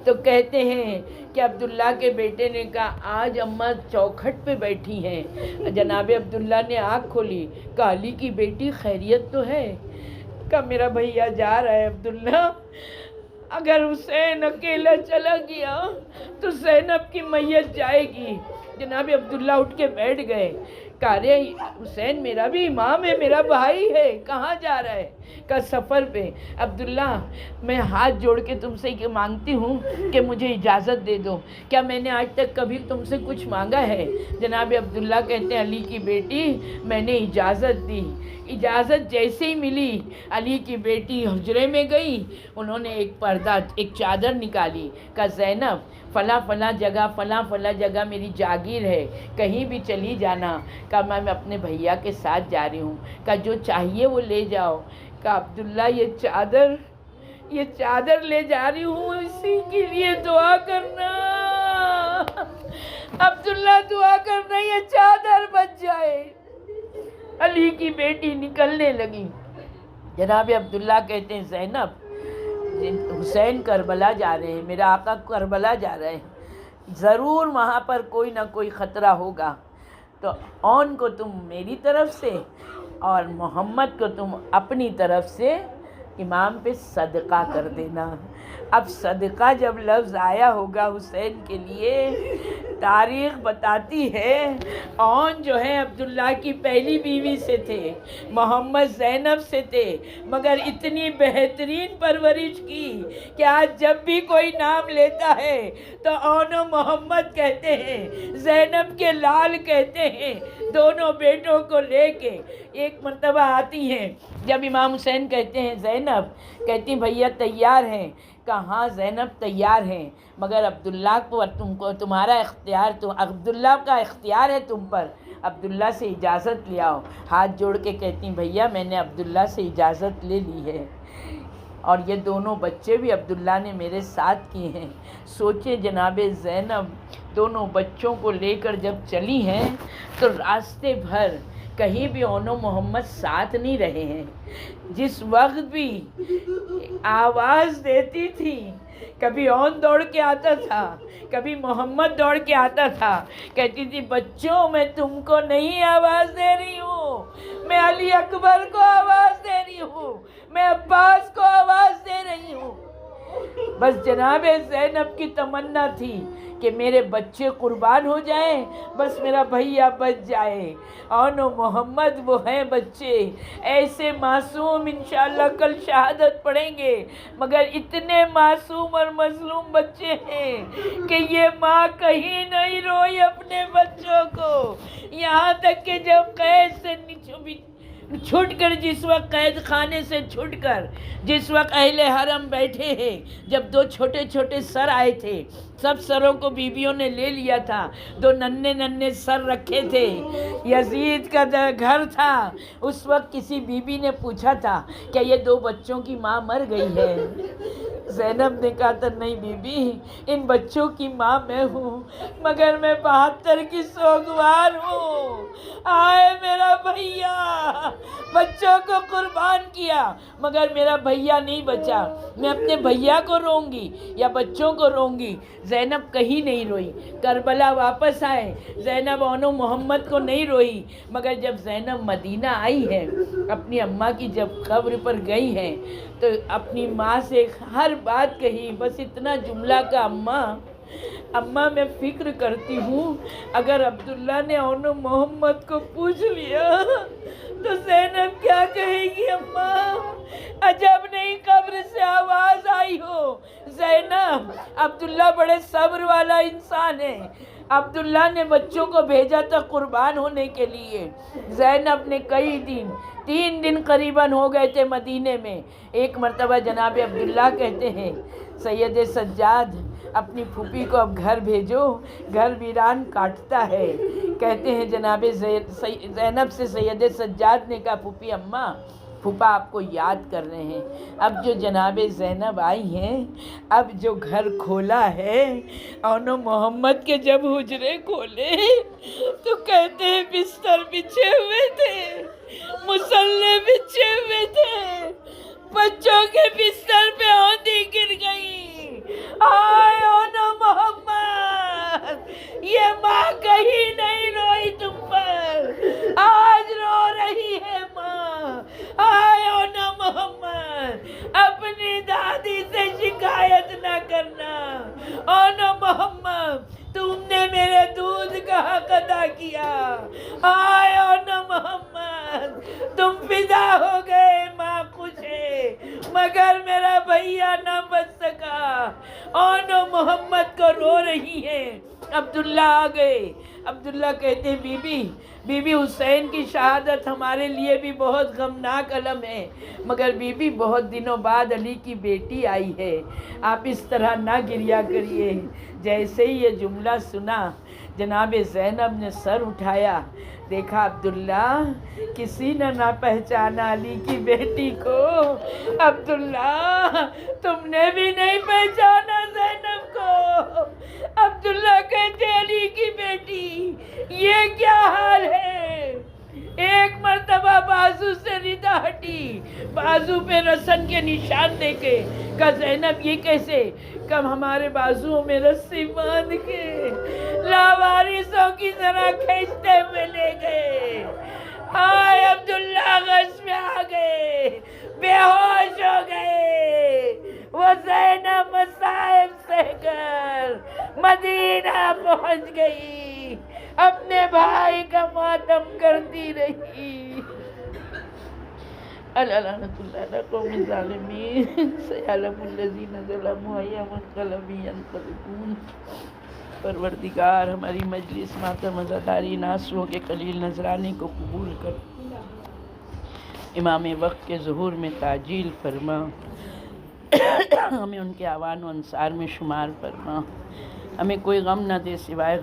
تو کہتے ہیں کہ عبداللہ کے بیٹے نے کہا آج اماں چوکھٹ پہ بیٹھی ہیں۔ جناب عبداللہ نے آنکھ کھولی، کہا علی کی بیٹی خیریت تو ہے؟ کہا میرا بھیا جا رہا ہے عبداللہ، اگر حسین اکیلا چلا گیا تو زینب کی میت جائے گی۔ جناب عبداللہ اٹھ کے بیٹھ گئے، کہا ارے حسین میرا بھی امام ہے، میرا بھائی ہے، کہاں جا رہا ہے؟ کہا سفر پہ۔ عبداللہ میں ہاتھ جوڑ کے تم سے یہ مانگتی ہوں کہ مجھے اجازت دے دو، کیا میں نے آج تک کبھی تم سے کچھ مانگا ہے؟ جناب عبداللہ کہتے ہیں علی کی بیٹی میں نے اجازت دی، اجازت جیسے ہی ملی علی کی بیٹی حجرے میں گئی، انہوں نے ایک پردہ ایک چادر نکالی، کہا زینب فلاں فلاں جگہ میری جاگیر ہے، کہیں بھی چلی جانا۔ کہا میں اپنے بھیا کے ساتھ جا رہی ہوں، کہا جو چاہیے وہ لے جاؤ۔ کہا عبداللہ یہ چادر لے جا رہی ہوں، اسی کے لیے دعا کرنا، عبداللہ دعا کرنا یہ چادر بچ جائے۔ علی کی بیٹی نکلنے لگی۔ جناب عبداللہ کہتے ہیں زینب حسین کربلا جا رہے ہیں، میرا آقا کربلا جا رہے ہیں، ضرور وہاں پر کوئی نہ کوئی خطرہ ہوگا، تو اون کو تم میری طرف سے اور محمد کو تم اپنی طرف سے امام پہ صدقہ کر دینا۔ اب صدقہ جب لفظ آیا ہوگا حسین کے لیے، تاریخ بتاتی ہے اون جو ہے عبداللہ کی پہلی بیوی سے تھے، محمد زینب سے تھے، مگر اتنی بہترین پرورش کی کہ آج جب بھی کوئی نام لیتا ہے تو اون و محمد کہتے ہیں، زینب کے لال کہتے ہیں، دونوں بیٹوں کو لے کے۔ ایک مرتبہ آتی ہیں جب امام حسین کہتے ہیں زینب، کہتی بھیا تیار ہیں؟ کہا ہاں زینب تیار ہیں، مگر عبداللہ کو تمہارا اختیار، عبداللہ کا اختیار ہے تم پر، عبداللہ سے اجازت لے آؤ۔ ہاتھ جوڑ کے کہتی ہیں بھیا میں نے عبداللہ سے اجازت لے لی ہے، اور یہ دونوں بچے بھی عبداللہ نے میرے ساتھ کیے ہیں۔ سوچے جناب زینب دونوں بچوں کو لے کر جب چلی ہیں تو راستے بھر کہیں بھی اون و محمد ساتھ نہیں رہے ہیں، جس وقت بھی آواز دیتی تھی کبھی اون دوڑ کے آتا تھا، کبھی محمد دوڑ کے آتا تھا، کہتی تھی بچوں میں تم کو نہیں آواز دے رہی ہوں، میں علی اکبر کو آواز دے رہی ہوں، میں عباس کو آواز دے رہی ہوں۔ بس جناب زینب کی تمنا تھی کہ میرے بچے قربان ہو جائیں، بس میرا بھیا بچ جائے۔ اون و محمد وہ ہیں بچے ایسے معصوم، انشاءاللہ کل شہادت پڑھیں گے، مگر اتنے معصوم اور مظلوم بچے ہیں کہ یہ ماں کہیں نہیں روئی اپنے بچوں کو، یہاں تک کہ جب قید سے چھٹ کر، جس وقت قید خانے سے چھٹ کر جس وقت اہل حرم بیٹھے ہیں، جب دو چھوٹے چھوٹے سر آئے تھے، سب سروں کو بیویوں نے لے لیا تھا، دو ننھے ننھے سر رکھے تھے، یزید کا گھر تھا، اس وقت کسی بیوی نے پوچھا تھا کیا یہ دو بچوں کی ماں مر گئی ہے؟ زینب نے کہا تھا نہیں بی بی، ان بچوں کی ماں میں ہوں، مگر میں 72 کی سوگوار ہوں۔ آئے میرا بھیا، بچوں کو قربان کیا مگر میرا بھیا نہیں بچا، میں اپنے بھیا کو روں گی یا بچوں کو روں گی؟ زینب کہیں نہیں روئی۔ کربلا واپس آئے، زینب اونو محمد کو نہیں روئی، مگر جب زینب مدینہ آئی ہے، اپنی اماں کی جب قبر پر گئی ہیں تو اپنی ماں سے ہر بات کہی، بس اتنا جملہ کا اماں میں فکر کرتی ہوں اگر عبداللہ نے اونو محمد کو پوچھ لیا تو زینب کیا کہے گی؟ اماں عجب نہیں قبر سے آواز آئی ہو، زینب عبداللہ بڑے صبر والا انسان ہے، عبداللہ نے بچوں کو بھیجا تھا قربان ہونے کے لیے۔ زینب نے کئی دن 3 دن قریباً ہو گئے تھے مدینے میں۔ ایک مرتبہ جناب عبداللہ کہتے ہیں سید سجاد اپنی پھوپھی کو اب گھر بھیجو، گھر ویران کاٹتا ہے۔ کہتے ہیں جناب زینب سے سید سجاد نے کہا پھوپھی اماں پھوپھا آپ کو یاد کر رہے ہیں۔ اب جو جناب زینب آئی ہیں، اب جو گھر کھولا ہے، اونو محمد کے جب حجرے کھولے تو کہتے ہیں بستر بچھے ہوئے تھے، مصلے بچھے ہوئے تھے، بچوں کے بستر پہ اوندھی گر گئی۔ آئے اونو محمد، یہ ماں کہیں نہیں روئی تم پر، آج رو رہی ہے ماں۔ آئے اونو محمد، اپنی دادی سے شکایت نہ کرنا۔ اونو محمد تم نے میرے دودھ کا حق ادا کیا۔ آئے فدا ہو گئے، ماں خوش ہے، مگر میرا بھیا نہ بچ سکا۔ اونو محمد کو رو رہی ہے۔ عبداللہ آ گئے۔ عبداللہ کہتے بی بی حسین کی شہادت ہمارے لیے بھی بہت غمناک علم ہے، مگر بی بی بہت دنوں بعد علی کی بیٹی آئی ہے، آپ اس طرح نہ گریا کریے۔ جیسے ہی یہ جملہ سنا جناب زینب نے سر اٹھایا، دیکھا عبداللہ کسی نے نہ پہچانا علی کی بیٹی کو۔ عبداللہ تم نے بھی نہیں پہچانا زینب کو؟ عبداللہ کہتے علی کی بیٹی یہ کیا حال ہے؟ ایک مرتبہ بازو سے ردا ہٹی، بازو پہ رسن کے نشان دیکھے، کہا زینب یہ کیسے؟ کب ہمارے بازوؤں میں رسی باندھ کے لاوارثوں کی طرح کھینچتے ہوئے لے گئے۔ ہائے عبداللہ غش میں آ گئے، بے ہوش ہو گئے۔ وہ زینب مصائب سہ کر مدینہ پہنچ گئی، اپنے بھائی کا ماتم کرتی رہی۔ لعنت اللہ علی قوم الظالمین، سیعلم الذین ظلموا ای منقلب ینقلبون۔ پروردگار ہماری مجلس ماتم عزاداری ناسو کے قلیل نذرانے کو قبول کر، امام وقت کے ظہور میں تعجیل فرما، ہمیں ان کے اعوان و انصار میں شمار فرما، ہمیں کوئی غم نہ دے سوائے